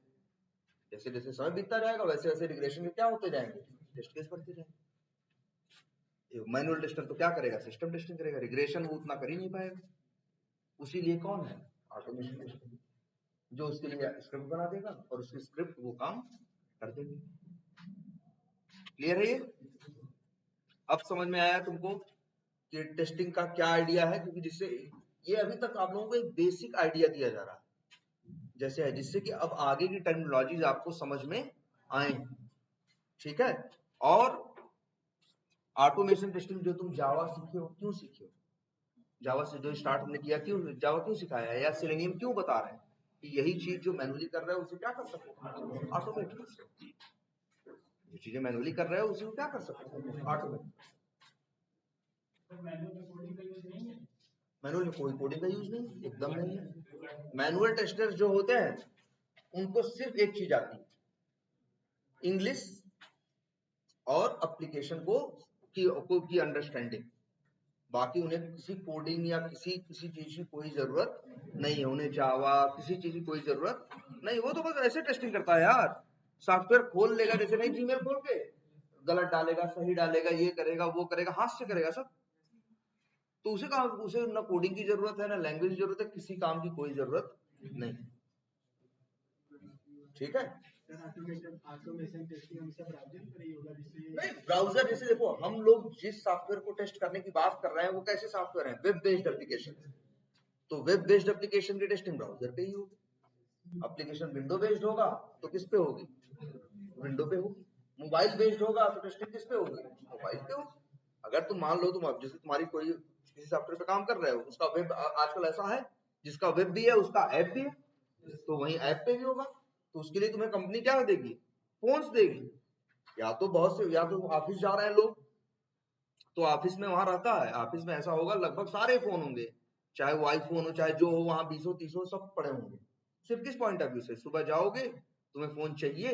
जैसे जैसे समय बीतता जाएगा वैसे वैसे रिग्रेशन के क्या होते जाएंगे, टेस्ट केस बढ़ते जाएंगे। मैनुअल टेस्टर तो क्या करेगा, सिस्टम टेस्टिंग करेगा, रिग्रेशन वो उतना कर ही नहीं पाएगा। उसी लिए कौन है, ऑटोमेशन टेस्टिंग, जो उसके लिए स्क्रिप्ट बना देगा और उसकी स्क्रिप्ट वो काम कर देगी। क्लियर है ये? अब समझ में आया तुमको कि टेस्टिंग का क्या आइडिया है, क्योंकि जिससे ये अभी तक आप लोगों को एक बेसिक आइडिया दिया जा रहा है जैसे है, जिससे कि अब आगे की टर्मिनोलॉजीज आपको समझ में आए, ठीक है। और ऑटोमेशन टेस्टिंग जो तुम जावा सीखे हो, क्यों सीखे हो, जावा से जो स्टार्ट हमने किया, क्यों जावा क्यों सिखाया है, या सेलेनियम क्यों बता रहे हैं कि यही चीज जो मैनुअली कर रहे हो उसे क्या कर सको, ऑटोमेट कर सको। जो चीजें मैनुअली कर रहे हो उसे क्या कर सको, ऑटोमेट। मैनुअल में कोई कोडिंग का यूज नहीं, एकदम नहीं है। मैनुअल टेस्टर्स जो होते हैं उनको सिर्फ एक चीज आती है, इंग्लिश और एप्लीकेशन की अंडरस्टैंडिंग। बाकी उन्हें किसी कोडिंग या किसी चीज की कोई जरूरत नहीं है, उन्हें जावा किसी चीज की कोई जरूरत नहीं। वो तो बस ऐसे टेस्टिंग करता है यार, सॉफ्टवेयर खोल लेगा, जैसे नहीं जीमेल खोल के गलत डालेगा सही डालेगा, ये करेगा वो करेगा, हाथ से करेगा सब। तो उसे ना कोडिंग की जरूरत है ना लैंग्वेज की जरूरत है, किसी काम की कोई जरूरत नहीं, ठीक है। नहीं, ब्राउजर जैसे देखो, हम लोग जिस सॉफ्टवेयर को टेस्ट करने की बात कर रहे हैं वो कैसे सॉफ्टवेयर है, वेब बेस्ड एप्लीकेशन। तो वेब बेस्ड एप्लीकेशन की टेस्टिंग ब्राउजर पे ही होगी। एप्लीकेशन विंडो बेस्ड होगा तो किस पे होगी, विंडो पे होगी। मोबाइल बेस्ड होगा तो टेस्टिंग किस पे होगी, मोबाइल पे होगी। अगर तुम मान लो तुम जैसे तुम्हारी कोई किसी सॉफ्टवेयर पे काम कर रहे हो, उसका वेब आजकल ऐसा है जिसका वेब भी है उसका ऐप भी है, तो वही ऐप पे भी होगा। तो उसके लिए तुम्हें कंपनी क्या देगी, फोन्स देगी। या तो बहुत से, या तो ऑफिस जा रहे हैं लोग तो ऑफिस में वहां रहता है, ऑफिस में ऐसा होगा लगभग सारे फोन होंगे, चाहे वो आईफोन हो चाहे जो हो, वहां 20-30 सब पड़े होंगे। सिर्फ किस पॉइंट ऑफ व्यू से, सुबह जाओगे तुम्हें फोन चाहिए,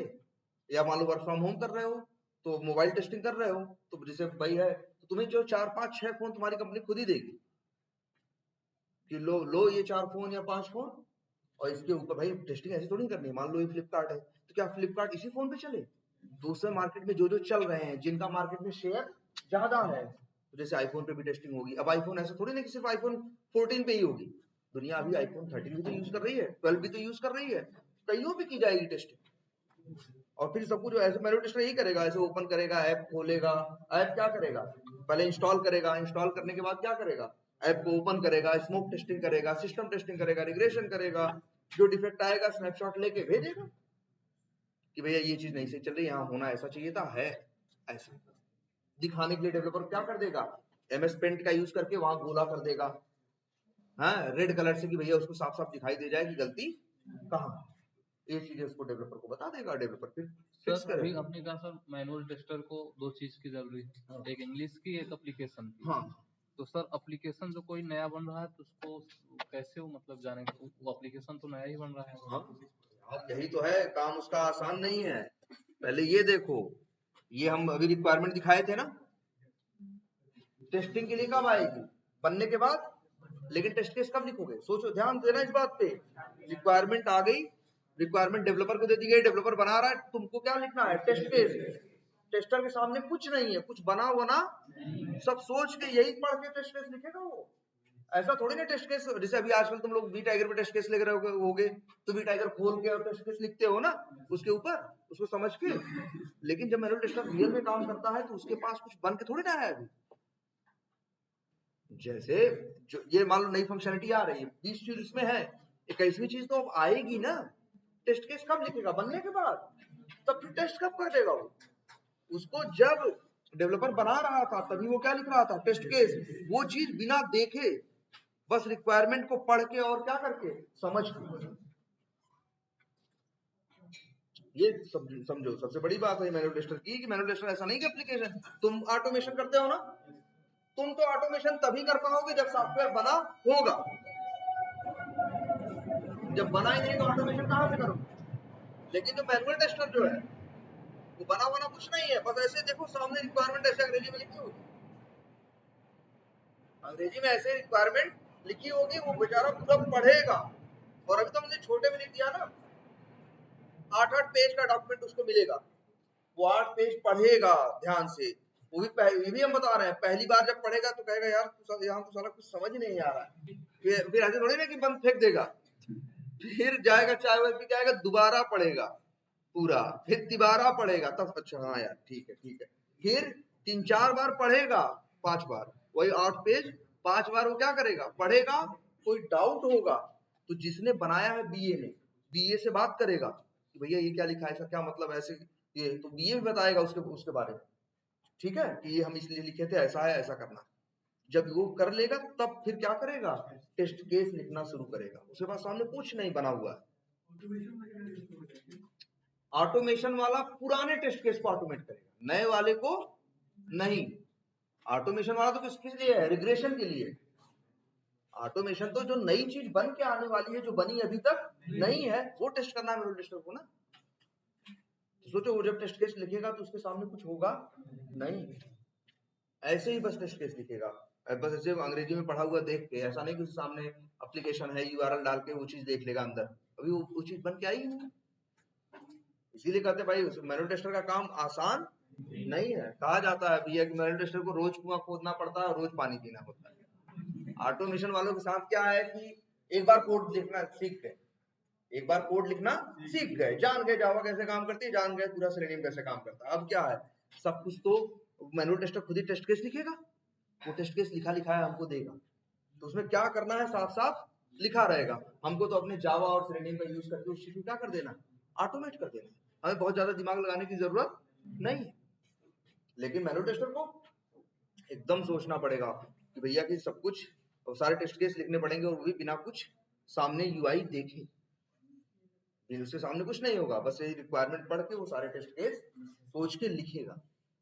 या मान लो वर्क फ्रॉम होम कर रहे हो तो मोबाइल टेस्टिंग कर रहे हो, तो जैसे भाई है तो तुम्हें जो 4-5-6 फोन तुम्हारी कंपनी खुद ही देगी कि लो ये 4 फोन या 5 फोन, और इसके ऊपर भाई टेस्टिंग ऐसी थोड़ी करनी है। मान लो ये फ्लिपकार्ट है तो क्या फ्लिपकार्ट इसी फोन पे चले, दूसरे मार्केट में जो जो चल रहे हैं जिनका मार्केट में शेयर ज्यादा है, तो जैसे आईफोन पे भी टेस्टिंग होगी। अब आईफोन ऐसा थोड़ी ना कि सिर्फ आईफोन 14 पे ही होगी, दुनिया अभी आईफोन 13 भी तो यूज कर रही है, 12 भी तो यूज कर रही है, कईयों पे की जाएगी टेस्टिंग। और फिर सब कुछ ऐसे मैनुअल टेस्टर यही करेगा, ऐसे ओपन करेगा ऐप खोलेगा, ऐप क्या करेगा, पहले इंस्टॉल करेगा, इंस्टॉल करने के बाद क्या करेगा, ऐप को ओपन करेगा, स्मोक टेस्टिंग करेगा, सिस्टम टेस्टिंग करेगा, रिग्रेशन करेगा, जो डिफेक्ट आएगा स्नैपशॉट लेके भेजेगा कि भैया ये चीज नहीं सही चल रही, यहाँ होना ऐसा चाहिए था, है ऐसा। दिखाने के लिए डेवलपर क्या कर देगा, एमएस पेंट का यूज करके वहां गोला कर देगा, हाँ रेड कलर से, कि भैया उसको साफ साफ दिखाई दे जाए कि गलती कहाँ है। ये चीजें उसको डेवलपर को बता देगा, डेवलपर फिर फिक्स सर अभी करेगा। आपने कहा सर मैनुअल टेस्टर को दो चीज की जरूरी है, हाँ एक इंग्लिश की एक एप्लीकेशन की। हाँ तो सर एप्लीकेशन जो कोई नया बन रहा है तो उसको कैसे वो मतलब जानेगा, वो एप्लीकेशन तो नया ही बन रहा है। हाँ यार, यही तो है काम, उसका आसान नहीं है। पहले ये देखो, ये हम अभी रिक्वायरमेंट दिखाए थे ना, टेस्टिंग के लिए कब आएगी, बनने के बाद। लेकिन टेस्ट केस कब लिखोगे, सोचो, ध्यान देना इस बात पे। रिक्वायरमेंट आ गई, रिक्वायरमेंट डेवलपर को दे दी गई, डेवलपर बना रहा है, तुमको क्या लिखना है, टेस्ट केस। टेस्टर के सामने कुछ नहीं है, कुछ बना बना सब सोच के यही पढ़ के टेस्ट केस लिखेगा वो। ऐसा थोड़ी ना टेस्ट केस, जैसे अभी आजकल तुम लोग वी टाइगर पे टेस्ट केस लिख रहे होगे, तो वी टाइगर खोल के और टेस्ट केस लिखते हो ना उसके ऊपर, उसको समझ के। लेकिन जब मैनुअल टेस्टर रियल में काम करता है तो उसके पास कुछ बन के थोड़ी ना है अभी। जैसे जो ये मान लो नई फंक्शनलिटी आ रही है, 20 चीज इसमें है, 21वीं चीज तो अब आएगी ना। टेस्ट केस कब लिखेगा? बनने के बाद। तब फिर टेस्ट कब कर देगा वो? उसको जब डेवलपर बना रहा था तभी वो क्या लिख रहा था? Test case. वो चीज बिना देखे बस रिक्वायरमेंट को पढ़ के और क्या करके समझ के, ये समझो सबसे बड़ी बात है मैनुअल टेस्टर की, कि मैनुअल टेस्टर ऐसा नहीं कि एप्लीकेशन, तुम ऑटोमेशन करते हो ना, तुम तो ऑटोमेशन तभी कर पाओगे जब सॉफ्टवेयर बना होगा, जब बना ही नहीं तो ऑटोमेशन कहां से करोगे? लेकिन जो मैनुअल टेस्टर जो है वो बना बना कुछ नहीं है, बस ऐसे देखो सामने रिक्वायरमेंट ऐसे अंग्रेजी में लिखी होगी, अंग्रेजी में ऐसे रिक्वायरमेंट लिखी होगी, वो बेचारा पूरा पढ़ेगा। और अभी तो हमने छोटे में लिख दिया ना, 8-8 पेज का डॉक्यूमेंट उसको मिलेगा, वो 8 पेज पढ़ेगा ध्यान से। वो भी ये भी हम बता रहे हैं, पहली बार जब पढ़ेगा तो कहेगा यार यहाँ तो साला कुछ समझ नहीं आ रहा है, फिर ऐसे थोड़ी ना कि बंद फेंक देगा, फिर जाएगा चाय वाय पी के आएगा, दोबारा पढ़ेगा पूरा, फिर तिबारा पढ़ेगा, तब अच्छा हाँ यार ठीक है ठीक है, फिर 3-4 बार पढ़ेगा, 5 बार वही 8 पेज, 5 बार वो क्या करेगा? पढ़ेगा। कोई डाउट होगा तो जिसने बनाया है बीए में, बीए से बात करेगा कि भैया ये क्या लिखा है, ऐसा क्या मतलब, ऐसे ये तो बीए भी बताएगा उसके बारे में, ठीक है, कि ये हम इसलिए लिखे थे, ऐसा है, ऐसा करना। जब वो कर लेगा तब फिर क्या करेगा? टेस्ट केस लिखना शुरू करेगा, उसके पास सामने कुछ नहीं बना हुआ है। ऑटोमेशन वाला पुराने टेस्ट केस को ऑटोमेट करेगा, नए वाले को नहीं। ऑटोमेशन वाला तो किस लिए है? रिग्रेशन के लिए। ऑटोमेशन तो जो नई चीज बन के आने वाली है, जो बनी अभी तक नहीं है, वो टेस्ट करना है मैनुअल टेस्टर को ना। तो सोचो वो जब टेस्ट केस लिखेगा तो उसके सामने कुछ होगा नहीं, ऐसे ही बस टेस्ट केस लिखेगा, बस ऐसे अंग्रेजी में पढ़ा हुआ देख के, ऐसा नहीं कि उसके सामने एप्लीकेशन है, यूआरएल डाल के वो चीज देख लेगा अंदर, अभी वो चीज बन के आई नहीं। इसीलिए कहते भाई मैनुअल टेस्टर का काम आसान नहीं है। कहा जाता है भैया कि मैनुअल टेस्टर को रोज कुआं खोदना पड़ता है, रोज पानी पीना होता है। ऑटोमेशन वालों के साथ क्या है कि एक बार कोड लिखना सीख गए, एक बार कोड लिखना सीख गए, जान गए जावा कैसे काम करती है, जान गए पूरा सेलेनियम कैसे काम करता है। अब क्या है, सब कुछ तो मैनुअल टेस्टर खुद ही टेस्ट केस लिखेगा, वो टेस्ट केस लिखा लिखाया हमको देगा, तो उसमें क्या करना है साफ साफ लिखा रहेगा। हमको तो अपने जावा और सेलेनियम का यूज करके उस चीज को क्या कर देना, ऑटोमेट कर देना, हमें बहुत ज्यादा दिमाग लगाने की जरूरत नहीं है। लेकिन मैनुअल टेस्टर को एकदम सोचना पड़ेगा कि भैया कि सब कुछ सारे टेस्ट केस लिखने पड़ेंगे, और वो भी बिना कुछ सामने यूआई देखे, उसके सामने कुछ नहीं होगा, बस यही रिक्वायरमेंट पढ़ के वो सारे टेस्ट केस सोच के लिखेगा,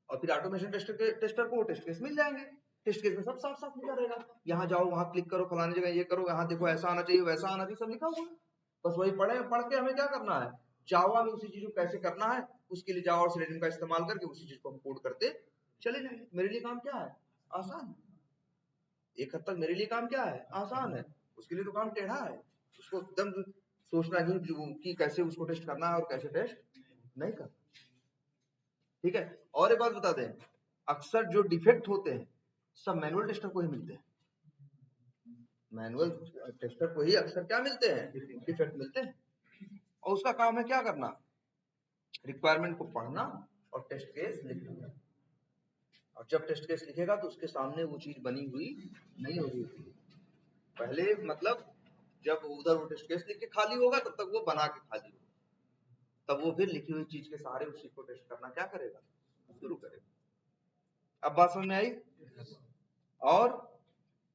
और फिर ऑटोमेशन टेस्टर को टेस्ट केस मिल जाएंगे, टेस्ट केस में सब साफ साफ लिखा रहेगा, यहाँ जाओ वहां क्लिक करो, फलानी जगह ये करो, यहाँ देखो ऐसा आना चाहिए वैसा आना चाहिए, सब लिखा हुआ है। बस वही पढ़ के हमें क्या करना है, जावा में उसी चीज को कैसे करना है, उसके लिए जावा और सेलेनियम का इस्तेमाल करके उसी चीज को हम कोड करते चले जाएंगे। मेरे लिए काम क्या है, आसान, एक हद तक मेरे लिए काम क्या है, आसान है, उसके लिए तो काम टेढ़ा है, उसको एकदम सोचना ही कि कैसे उसको टेस्ट करना है और कैसे टेस्ट नहीं करना। ठीक है, और एक बात बता दें, अक्सर जो डिफेक्ट होते हैं सब मैनुअल टेस्टर को ही मिलते हैं, मैनुअल टेस्टर को ही अक्सर क्या मिलते हैं, डिफेक्ट मिलते हैं, और उसका काम है क्या करना, रिक्वायरमेंट को पढ़ना और टेस्ट केस लिखना। और जब टेस्ट केस लिखेगा तो उसके सामने वो चीज बनी हुई नहीं होगी, पहले मतलब जब उधर वो टेस्ट केस लिख के खाली होगा तब तक वो बना के खाली होगा, तब वो फिर लिखी हुई चीज के सहारे उस चीज को टेस्ट करना क्या करेगा, शुरू करेगा। अब बात समझ में आई? और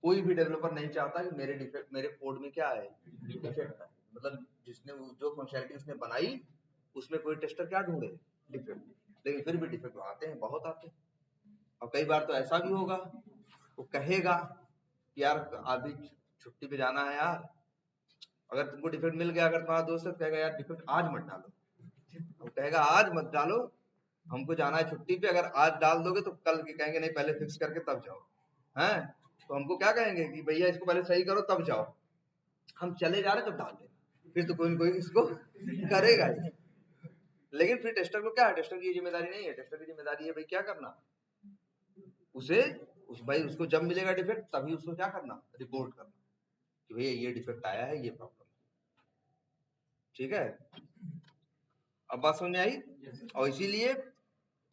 कोई भी डेवलपर नहीं चाहता कि मेरे कोड में क्या है, डिफेक्ट है, मतलब जिसने जो फंक्शनलिटी उसने बनाई उसमें कोई टेस्टर क्या ढूंढे, डिफेक्ट, लेकिन फिर भी डिफेक्ट आते हैं, बहुत आते हैं। और कई बार तो ऐसा भी होगा, वो कहेगा यार अभी छुट्टी पे जाना है यार, अगर तुमको डिफेक्ट मिल गया, अगर तुम्हारा दोस्त कहेगा यार डिफेक्ट आज मत डालो, वो कहेगा आज मत डालो, हमको जाना है छुट्टी पे, अगर आज डाल दोगे तो कल के कहेंगे नहीं पहले फिक्स करके तब जाओ, हैं तो हमको क्या कहेंगे कि भैया इसको पहले सही करो तब जाओ, हम चले जा रहे तब डाल देना, फिर तो कोई न कोई इसको करेगा ही। लेकिन फिर टेस्टर को क्या है, टेस्टर की जिम्मेदारी नहीं है, टेस्टर की जिम्मेदारी है भाई क्या करना, भाई उसको जब मिलेगा डिफेक्ट तभी उसको क्या करना, रिपोर्ट करना कि भैया ये डिफेक्ट आया है, ये प्रॉब्लम, ठीक है। अब बात समझ में आई? और इसीलिए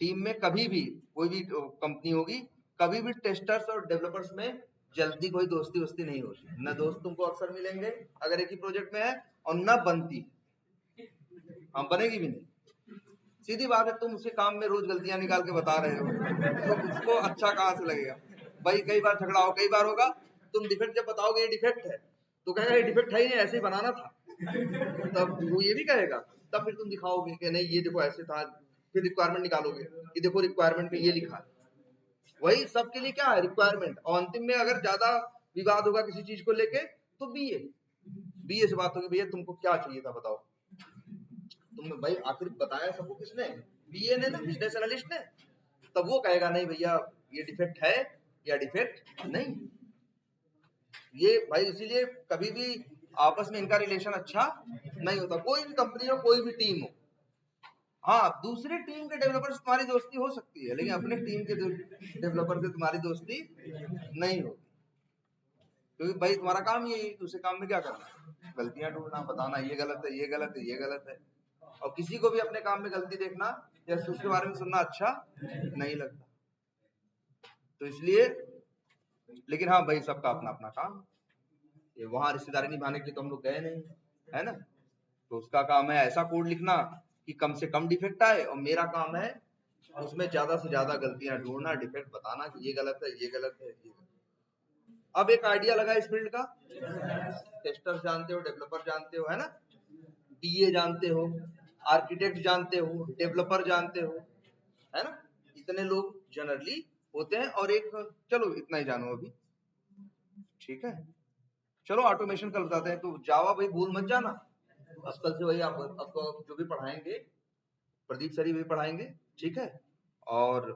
टीम में कभी भी कोई भी कंपनी होगी, कभी भी टेस्टर्स और डेवलपर्स में जल्दी कोई दोस्ती वोस्ती नहीं होती, न दोस्त तुमको अक्सर मिलेंगे अगर एक ही प्रोजेक्ट में है, और न बनती, हाँ, बनेगी भी नहीं। सीधी बात है, तुम उसके काम में रोज गलतियां निकाल के बता रहे हो तो उसको अच्छा कहाँ से लगेगा भाई। कई बार झगड़ा हो, कई बार होगा, तुम डिफेक्ट जब बताओगे ये डिफेक्ट है तो कहेगा ये डिफेक्ट है ही नहीं, ऐसे ही बनाना था, तब वो ये भी कहेगा। तब फिर तुम दिखाओगे कि नहीं ये देखो ऐसे था, फिर रिक्वायरमेंट निकालोगे कि देखो रिक्वायरमेंट में ये लिखा है। वही सबके लिए क्या है, रिक्वायरमेंट। और अंतिम में अगर ज्यादा विवाद होगा किसी चीज को लेके तो बीए से बात होगी, भैया तुमको क्या चाहिए था बताओ। तुमने भाई आखिर बताया सबको किसने, बीए ने ना, बिजनेस एनालिस्ट ने। तब वो कहेगा नहीं भैया ये डिफेक्ट है या डिफेक्ट नहीं। ये भाई इसीलिए कभी भी आपस में इनका रिलेशन अच्छा नहीं होता, कोई भी कंपनी हो, कोई भी टीम हो। हाँ, दूसरे टीम के डेवलपर से तुम्हारी दोस्ती हो सकती है, लेकिन अपने टीम के डेवलपर से तुम्हारी दोस्ती नहीं होती, क्योंकि भाई तुम्हारा काम यही है, दूसरे काम में क्या करना, गलतियां ढूंढना, बताना ये गलत है, ये गलत है, ये गलत है। और किसी को भी अपने काम में गलती देखना या उसके बारे में सुनना अच्छा नहीं लगता। तो इसलिए, लेकिन हाँ भाई सबका अपना अपना काम, ये वहां रिश्तेदारी निभाने के लिए तो हम लोग गए नहीं, है ना। तो उसका काम है ऐसा कोड लिखना कि कम से कम डिफेक्ट आए, और मेरा काम है उसमें ज्यादा से ज्यादा गलतियां ढूंढना, डिफेक्ट बताना कि ये गलत है, ये गलत है, ये गलत है। अब एक आइडिया लगा इस फील्ड का, टेस्टर जानते हो, डेवलपर जानते हो, है ना, बीए जानते हो, आर्किटेक्ट जानते हो, डेवलपर जानते हो, है ना, इतने लोग जनरली होते हैं। और एक, चलो इतना ही जानो अभी, ठीक है। चलो ऑटोमेशन कल बताते हैं। तो जावा भाई भूल मत जाना, अब कल से वही आपको जो भी पढ़ाएंगे प्रदीप सर ही भी पढ़ाएंगे, ठीक है। और